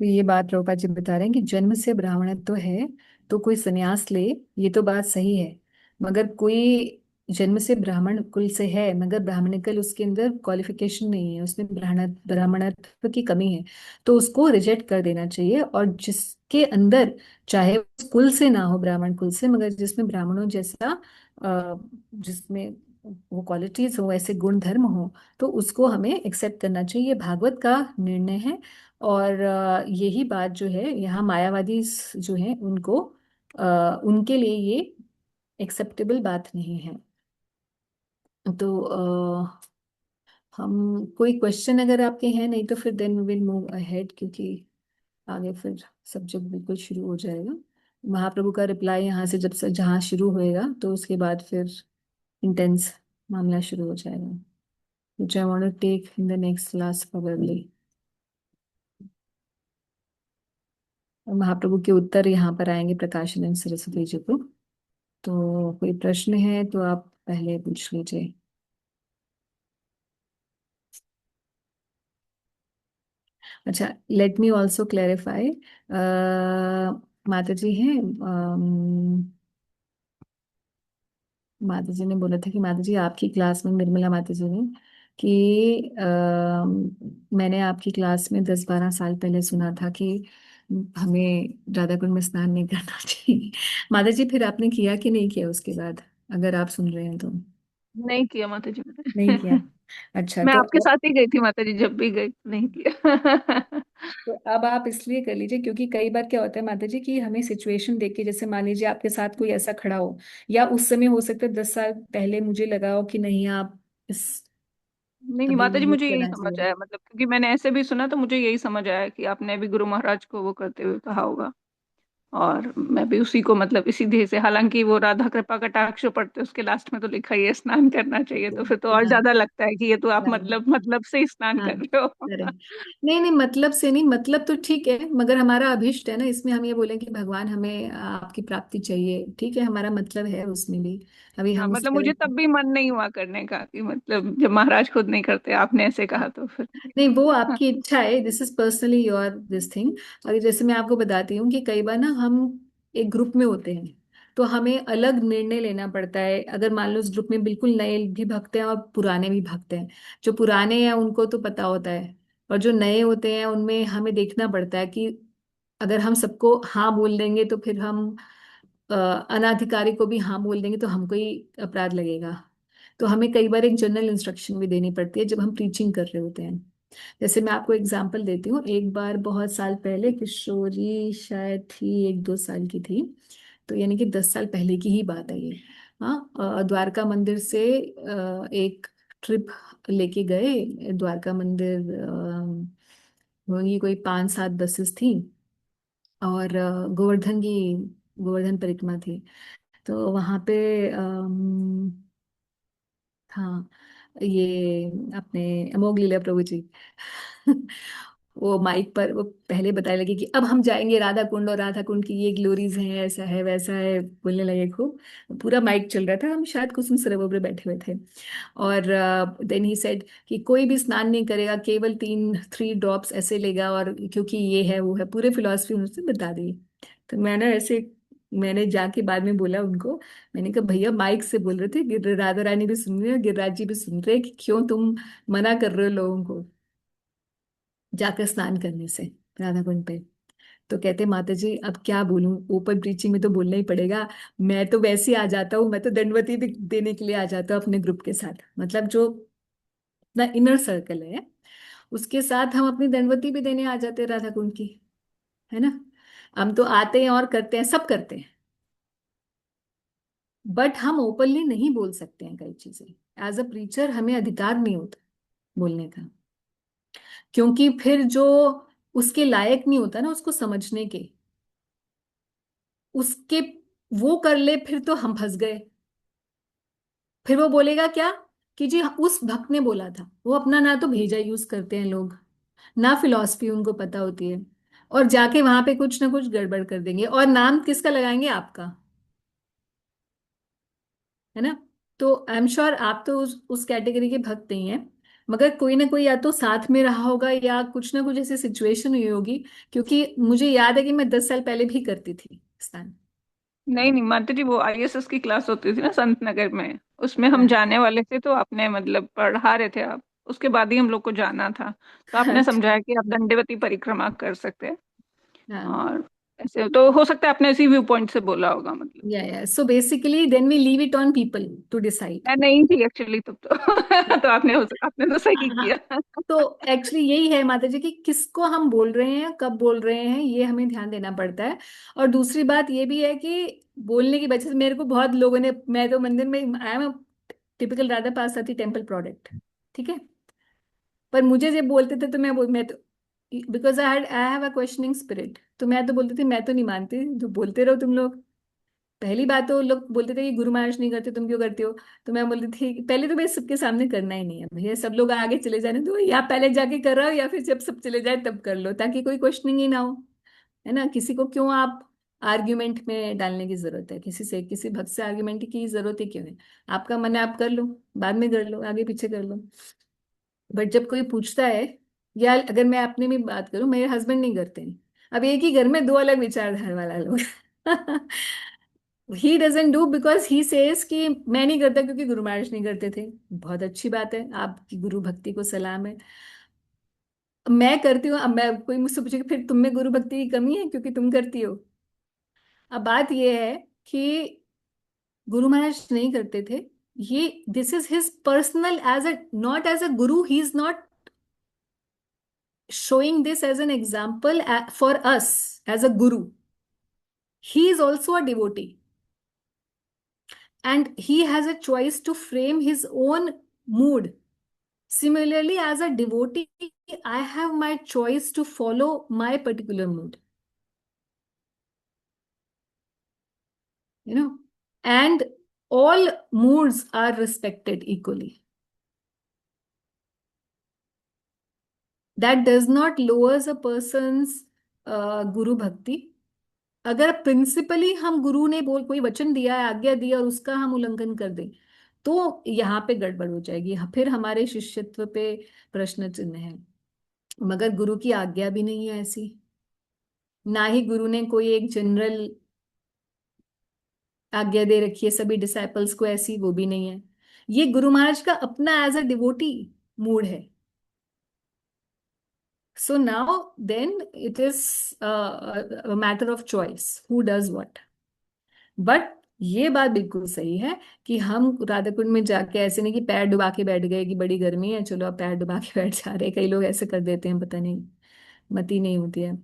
तो ये बात प्रभुपाद जी बता रहे हैं कि जन्म से ब्राह्मणत्व तो है, तो कोई संन्यास ले, ये तो बात सही है। मगर कोई जन्म से ब्राह्मण कुल से है मगर ब्राह्मणिकल उसके अंदर क्वालिफिकेशन नहीं है, उसमें ब्राह्मणत्व की कमी है, तो उसको रिजेक्ट कर देना चाहिए। और जिसके अंदर चाहे उस कुल से ना हो, ब्राह्मण कुल से, मगर जिसमें ब्राह्मणों जैसा जिसमें वो क्वालिटीज हो, ऐसे गुण धर्म हो, तो उसको हमें एक्सेप्ट करना चाहिए। ये भागवत का निर्णय है। और यही बात जो है यहाँ मायावादी जो है उनको उनके लिए ये एक्सेप्टेबल बात नहीं है। तो हम कोई क्वेश्चन अगर आपके हैं, नहीं तो फिर देन विल मूव अहेड, क्योंकि आगे फिर सब्जेक्ट बिल्कुल शुरू हो जाएगा। महाप्रभु का रिप्लाई यहाँ से जब जहाँ शुरू होएगा तो उसके बाद फिर इंटेंस मामला शुरू हो जाएगा, which I want to take in the next class probably। और महाप्रभु के उत्तर यहाँ पर आएंगे प्रकाशानंद सरस्वती जी को। तो कोई प्रश्न है तो आप पहले पूछ लीजिए। अच्छा, लेट मी ऑल्सो क्लैरिफाई। माता जी हैं, माता जी ने बोला था कि माता जी आपकी क्लास में, निर्मला माता जी ने, कि मैंने आपकी क्लास में 10-12 साल पहले सुना था कि हमें राधा कुंड में स्नान नहीं करना चाहिए। माता जी फिर आपने किया कि नहीं किया उसके बाद, अगर आप सुन रहे हैं तो? नहीं किया माता जी नहीं किया। मैंने। अच्छा, मैं तो आपके साथ ही गई थी माता जी, जब भी गई नहीं किया। तो अब आप इसलिए कर लीजिए क्योंकि कई बार क्या होता है माता जी कि हमें सिचुएशन देख के, जैसे मान लीजिए आपके साथ कोई ऐसा खड़ा हो, या उस समय हो सकता है 10 साल पहले मुझे लगा हो कि नहीं, आप इस नहीं नहीं अभी माता जी, नहीं मुझे यही करना समझ चाहिए। आया, मतलब क्योंकि मैंने ऐसे भी सुना, तो मुझे यही समझ आया कि आपने भी गुरु महाराज को वो करते हुए कहा होगा, और मैं भी उसी को मतलब इसी ध्येय से, हालांकि वो राधा कृपा कटाक्ष पढ़ते उसके लास्ट में तो लिखा ही है स्नान करना चाहिए, तो फिर तो और हाँ ज्यादा लगता है कि ये तो आप हाँ मतलब से ही स्नान हाँ, कर रहे हो। करेक्ट। नहीं नहीं, मतलब से नहीं, मतलब तो ठीक है, मगर हमारा अभिष्ट है ना, इसमें हम ये बोलें कि भगवान हमें आपकी प्राप्ति चाहिए, ठीक है, हमारा मतलब है उसमें भी। अभी हाँ, हम उस मतलब तरह मुझे तब भी मन नहीं हुआ करने का, कि मतलब जब महाराज खुद नहीं करते, आपने ऐसे कहा तो फिर। नहीं, वो हाँ आपकी इच्छा है, this is personally your this thing. अगर जैसे मैं आपको बताती हूँ कि कई बार ना हम एक ग्रुप में होते हैं तो हमें अलग निर्णय लेना पड़ता है। अगर मान लो उस ग्रुप में बिल्कुल नए भी भक्त हैं और पुराने भी भक्त हैं, जो पुराने हैं उनको तो पता होता है, और जो नए होते हैं उनमें हमें देखना पड़ता है कि अगर हम सबको हाँ बोल देंगे तो फिर हम अनाधिकारी को भी हाँ बोल देंगे तो हमको ही अपराध लगेगा। तो हमें कई बार एक जनरल इंस्ट्रक्शन भी देनी पड़ती है जब हम टीचिंग कर रहे होते हैं। जैसे मैं आपको एग्जांपल देती हूँ, एक बार बहुत साल पहले किशोरी शायद थी, 1-2 साल की थी, तो यानी कि 10 साल पहले की ही बात है ये। हाँ, द्वारका मंदिर से एक ट्रिप लेके गए द्वारका मंदिर। होंगी कोई 5-7 बसेस थी, और गोवर्धन परिक्रमा थी। तो वहाँ पे हाँ, ये अपने अमोघ लीला प्रभु जी वो माइक पर वो पहले बताने लगे कि अब हम जाएंगे राधा कुंड, और राधा कुंड की ये ग्लोरीज हैं, ऐसा है वैसा है, बोलने लगे खूब। पूरा माइक चल रहा था, हम शायद कुसुम सरोवर में बैठे हुए थे। और देन ही सेड कि कोई भी स्नान नहीं करेगा, केवल 3 ड्रॉप्स ऐसे लेगा, और क्योंकि ये है वो है, पूरे फिलॉसफी उन्होंने बता दी। तो मैंने जाके बाद में बोला उनको, मैंने कहा भैया माइक से बोल रहे थे, राधा रानी भी सुन रहे हैं, गिरिराज जी भी सुन रहे हैं, कि क्यों तुम मना कर रहे हो लोगों को जाकर स्नान करने से राधा कुंड पे। तो कहते माता जी अब क्या बोलूं, ओपन प्रीचिंग में तो बोलना ही पड़ेगा। मैं तो वैसे ही आ जाता हूँ, मैं तो दंडवती भी देने के लिए आ जाता हूँ अपने ग्रुप के साथ, मतलब जो अपना इनर सर्कल है। उसके साथ हम अपनी दंडवती भी देने आ जाते हैं राधा कुंड की, है ना। हम तो आते हैं और करते हैं, सब करते हैं, बट हम ओपनली नहीं बोल सकते हैं कई चीजें। एज अ प्रीचर हमें अधिकार नहीं होता बोलने का, क्योंकि फिर जो उसके लायक नहीं होता ना उसको समझने के, उसके वो कर ले फिर तो हम फंस गए। फिर वो बोलेगा क्या कि जी उस भक्त ने बोला था, वो अपना ना तो भेजा यूज करते हैं लोग, ना फिलॉसफी उनको पता होती है, और जाके वहां पे कुछ ना कुछ गड़बड़ कर देंगे, और नाम किसका लगाएंगे, आपका, है ना। तो आई एम श्योर आप तो उस कैटेगरी के भक्त नहीं है, मगर कोई ना कोई या तो साथ में रहा होगा या कुछ ना कुछ ऐसी सिचुएशन हुई होगी, क्योंकि मुझे याद है कि मैं 10 साल पहले भी करती थी स्नान। नहीं नहीं माता जी, वो आईएसएस की क्लास होती थी ना संत नगर में, उसमें हम हाँ। जाने वाले थे, तो आपने मतलब पढ़ा रहे थे आप, उसके बाद ही हम लोग को जाना था, तो आपने अच्छा। समझाया कि आप दंडवती परिक्रमा कर सकते हैं। हाँ। और ऐसे तो हो सकता है आपने इसी व्यू पॉइंट से बोला होगा मतलब। या so basically then we leave it on people to decide. मैं नहीं थी एक्चुअली तब तो तो आपने तो सही हाँ, किया। तो एक्चुअली यही है माता जी कि किसको हम बोल रहे हैं, कब बोल रहे हैं, ये हमें ध्यान देना पड़ता है। और दूसरी बात ये भी है कि बोलने की वजह से मेरे को बहुत लोगों ने, मैं तो मंदिर में, I am typical Radha Parvati temple product, ठीक है, पर मुझे जब बोलते थे तो मैं तो, because I have a questioning spirit, तो मैं तो बोलती थी मैं तो नहीं मानती, जो बोलते रहो तुम लोग। पहली बात तो लोग बोलते थे कि गुरु महाराज नहीं करते, तुम क्यों करते हो। तो मैं बोलती थी कि पहले तो भाई सबके सामने करना ही नहीं है भैया, सब लोग आगे चले जाने दो, या पहले जाके कर रहा हो या फिर जब सब चले जाए तब कर लो, ताकि कोई क्वेश्चनिंग ही ना हो, है ना। किसी को क्यों आप आर्ग्यूमेंट में डालने की जरूरत है, किसी से, किसी भक्त से आर्ग्यूमेंट की जरूरत ही क्यों है। आपका मन है आप कर लो, बाद में कर लो, आगे पीछे कर लो। बट जब कोई पूछता है, या अगर मैं अपनी भी बात करूं, मेरे हस्बैंड नहीं करते हैं। अब एक ही घर में दो अलग विचारधारा वाला लोग he doesn't do because he says कि मैं नहीं करता क्योंकि गुरु महाराज नहीं करते थे। बहुत अच्छी बात है, आपकी गुरु भक्ति को सलाम है। मैं करती हूँ, अब मैं, कोई मुझसे पूछे कि फिर तुम में गुरु भक्ति की कमी है क्योंकि तुम करती हो। अब बात यह है कि गुरु महाराज नहीं करते थे, ये this is his personal, as a, not as a guru, he is not showing this as an example for us as a guru. He is also a devotee and he has a choice to frame his own mood. Similarly, as a devotee, I have my choice to follow my particular mood, you know, and all moods are respected equally. That does not lowers a person's guru bhakti. अगर प्रिंसिपली हम गुरु ने बोल कोई वचन दिया है, आज्ञा दी और उसका हम उल्लंघन कर दें, तो यहाँ पे गड़बड़ हो जाएगी, फिर हमारे शिष्यत्व पे प्रश्न चिन्ह है। मगर गुरु की आज्ञा भी नहीं है ऐसी, ना ही गुरु ने कोई एक जनरल आज्ञा दे रखी है सभी डिसाइपल्स को, ऐसी वो भी नहीं है। ये गुरु महाराज का अपना एज अ डिवोटी मूड है। So now then it is matter of choice who does what. But ये बात बिल्कुल सही है कि हम राधा कुंड में जाके ऐसे नहीं कि पैर डुबा के बैठ गए कि बड़ी गर्मी है चलो अब पैर डुबा के बैठ जा रहे हैं, कई लोग ऐसे कर देते हैं, पता नहीं मति नहीं होती है।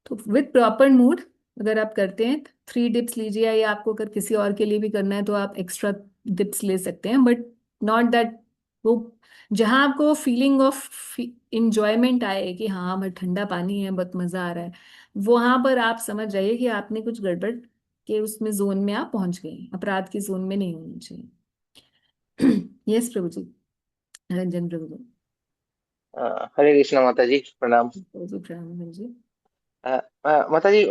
तो विद प्रॉपर मूड अगर आप करते हैं, 3 डिप्स लीजिए, या आपको अगर किसी और के लिए भी करना है तो आप एक्स्ट्रा डिप्स ले सकते हैं, बट नॉट दैट, वो जहां आपको फीलिंग ऑफ इंजॉयमेंट आए कि हाँ मैं ठंडा पानी है बहुत मजा आ रहा है, वहां पर आप समझ जाइए कि आपने कुछ गड़बड़ के उसमें जोन में आप पहुंच गए, अपराध की जोन में नहीं होनी चाहिए। यस प्रभु जी, रंजन प्रभु जी। हरे कृष्णा माता जी, प्रणाम। प्रभु जी प्रणाम जी। माता जी,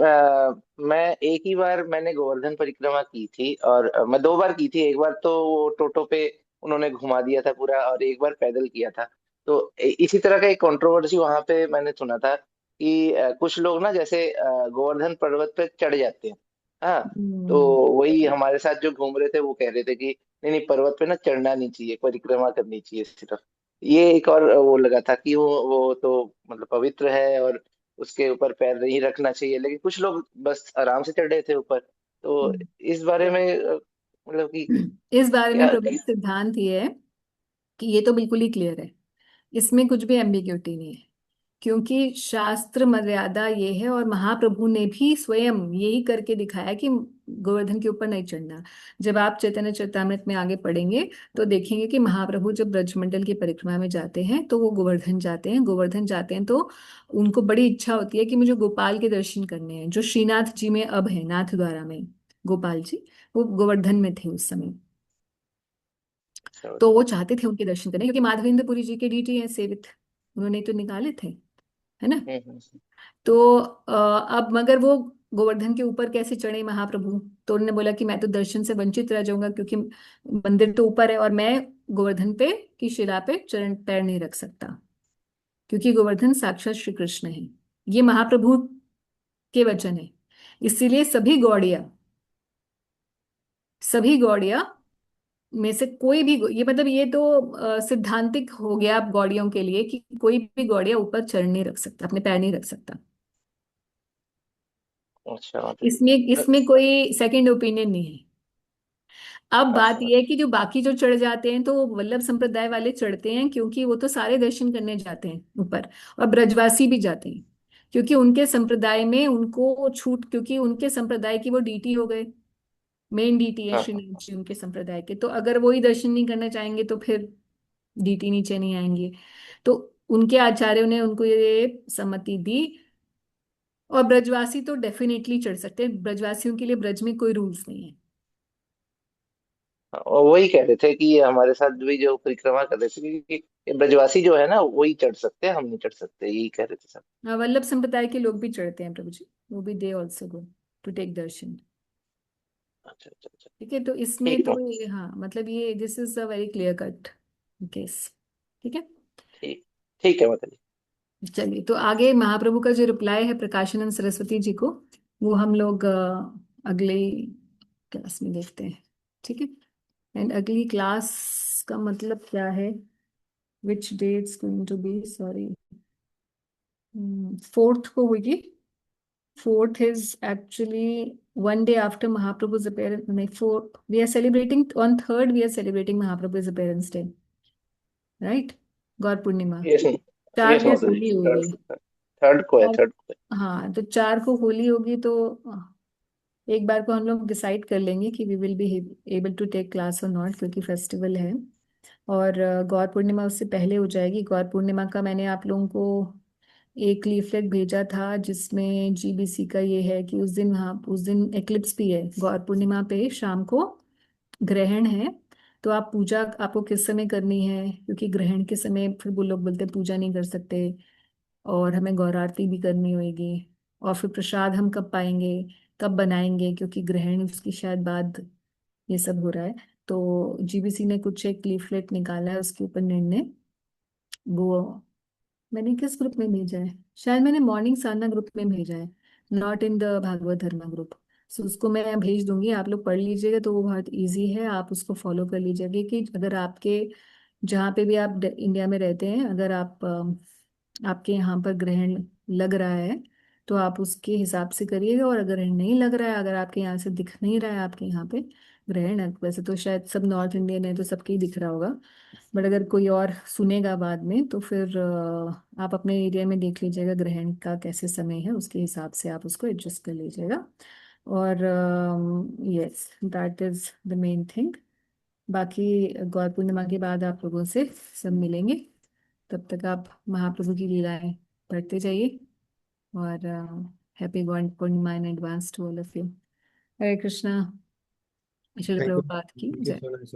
मैं एक ही बार मैंने गोवर्धन परिक्रमा की थी, और मैं 2 बार की थी। एक बार तो वो टोटो पे उन्होंने घुमा दिया था पूरा, और एक बार पैदल किया था। तो इसी तरह का एक कंट्रोवर्सी वहां पे मैंने सुना था कि कुछ लोग ना, जैसे गोवर्धन पर्वत पे चढ़ जाते हैं। हाँ। तो हम्म। वही हमारे साथ जो घूम रहे थे वो कह रहे थे कि नहीं नहीं, पर्वत पे ना चढ़ना नहीं चाहिए, परिक्रमा करनी चाहिए सिर्फ। ये एक और वो लगा था कि वो तो मतलब पवित्र है और उसके ऊपर पैर नहीं रखना चाहिए, लेकिन कुछ लोग बस आराम से चढ़ रहे थे ऊपर। तो इस बारे में मतलब कि इस बारे में क्या। प्रभु जी सिद्धांत ये है कि ये तो बिल्कुल ही क्लियर है इसमें कुछ भी एम्बिग्यूटी नहीं है, क्योंकि शास्त्र मर्यादा ये है और महाप्रभु ने भी स्वयं यही करके दिखाया कि गोवर्धन के ऊपर नहीं चढ़ना। जब आप चैतन्य चरितामृत में आगे पढ़ेंगे तो देखेंगे कि महाप्रभु जब ब्रजमंडल की परिक्रमा में जाते हैं तो वो गोवर्धन जाते हैं। गोवर्धन जाते हैं तो उनको बड़ी इच्छा होती है कि मुझे गोपाल के दर्शन करने हैं, जो श्रीनाथ जी में अब है, नाथ द्वारा में गोपाल जी, वो गोवर्धन में थे उस समय। अच्छा तो वो चाहते थे उनके दर्शन करने, क्योंकि माधवेंद्रपुरी जी के डीटी हैं सेवित, उन्होंने तो निकाले थे, है ना। हम्म। तो अब मगर वो गोवर्धन के ऊपर कैसे चढ़े महाप्रभु, तो उन्होंने बोला कि मैं तो दर्शन से वंचित रह जाऊंगा, क्योंकि मंदिर तो ऊपर है और मैं गोवर्धन पे की शिला पे चरण पैर नहीं रख सकता, क्योंकि गोवर्धन साक्षात श्री कृष्ण है। ये महाप्रभु के वचन है। इसीलिए सभी गौड़िया में से कोई भी, ये मतलब ये तो सिद्धांतिक हो गया अब गौड़ियों के लिए कि कोई भी गौड़िया ऊपर चढ़ नहीं रख सकता, अपने पैर नहीं रख सकता। अच्छा माता जी। इसमें इसमें कोई सेकंड ओपिनियन नहीं है। अब बात अच्छा यह है कि जो बाकी जो चढ़ जाते हैं तो वो वल्लभ संप्रदाय वाले चढ़ते हैं, क्योंकि वो तो सारे दर्शन करने जाते हैं ऊपर, और ब्रजवासी भी जाते हैं, क्योंकि उनके संप्रदाय में उनको छूट, क्योंकि उनके संप्रदाय की वो डीटी हो गए, मेन डीटी है हाँ हाँ। श्रीनाथ जी उनके संप्रदाय के। तो अगर वो ही दर्शन नहीं करना चाहेंगे तो फिर डीटी नीचे नहीं आएंगे। तो उनके आचार्यों ने उनको ये सम्मति दी। और ब्रजवासी तो डेफिनेटली चढ़ सकते हैं, ब्रजवासियों के लिए ब्रज में कोई रूल्स नहीं है। और वही कह रहे थे कि ये हमारे साथ भी जो परिक्रमा कर रहे थे कि ये ब्रजवासी जो है ना वही चढ़ सकते हैं, हम नहीं चढ़ सकते, यही कह रहे थे सब। हाँ, वल्लभ संप्रदाय के लोग भी चढ़ते हैं प्रभु जी, वो भी they also go to take darshan. अच्छा अच्छा अच्छा। ठीक है, तो इसमें ठीक है। तो हाँ मतलब ये this is a very clear cut case. ठीक है। ठीक। ठीक है माता जी। चलिए, तो आगे महाप्रभु का जो रिप्लाई है प्रकाशानंद सरस्वती जी को, वो हम लोग अगले क्लास में देखते हैं। ठीक है। एंड अगली क्लास का मतलब क्या है, which dates going to be, sorry, 4th को होगी। 4th is actually one day after Mahaprabhu's appearance. No, 4th we are celebrating, on 3rd we are celebrating Mahaprabhu's appearance day, right? Gaur Purnima. Yes. 4 yes को माता जी। होली थर्ड होगी। थर्ड को है, और थर्ड को है। हाँ, तो 4 को होली होगी, तो एक बार को हम लोग डिसाइड कर लेंगे कि we will be able to take class और नॉट, क्योंकि फेस्टिवल है। और गौर पूर्णिमा उससे पहले हो जाएगी। गौर पूर्णिमा का मैंने आप लोगों को एक लीफलेट भेजा था, जिसमें जीबीसी का ये है कि उस दिन, हाँ, उस दिन एक्लिप्स भी है। गौर पूर्णिमा पे शाम को ग्रहण है। तो आप पूजा आपको किस समय करनी है, क्योंकि ग्रहण के समय फिर वो लोग बोलते हैं पूजा नहीं कर सकते, और हमें गौर आरती भी करनी होगी। और फिर प्रसाद हम कब पाएंगे, कब बनाएंगे, क्योंकि ग्रहण उसकी शायद बाद ये सब हो रहा है। तो जीबीसी ने कुछ एक लीफलेट निकाला है, उसके ऊपर निर्णय वो मैंने किस ग्रुप में भेजा है, शायद मैंने मॉर्निंग साधना ग्रुप में भेजा है, not in the Bhagavata Dharma group. So उसको मैं भेज दूंगी, आप लोग पढ़ लीजिएगा, तो वो बहुत इजी है, आप उसको फॉलो कर लीजिएगा। कि अगर आपके जहाँ पे भी आप इंडिया में रहते हैं, अगर आप आपके यहाँ पर ग्रहण लग रहा है तो आप उसके हिसाब से करिएगा, और अगर नहीं लग रहा है, अगर आपके यहाँ से दिख नहीं रहा है आपके यहाँ पे ग्रहण, वैसे तो शायद सब नॉर्थ इंडियन है तो सबके ही दिख रहा होगा, बट अगर कोई और सुनेगा बाद में तो फिर आप अपने एरिया में देख लीजिएगा ग्रहण का कैसे समय है, उसके हिसाब से आप उसको एडजस्ट कर लीजिएगा। और yes, that is the main thing. बाकी गौर पूर्णिमा के बाद आप लोगों से सब मिलेंगे। तब तक आप महाप्रभु की लीलाएं पढ़ते जाइए। और happy Gaur Purnima in advance to all of you. Hare Krishna. Srila Thank you. Prabhupad की Thank you जय। so much.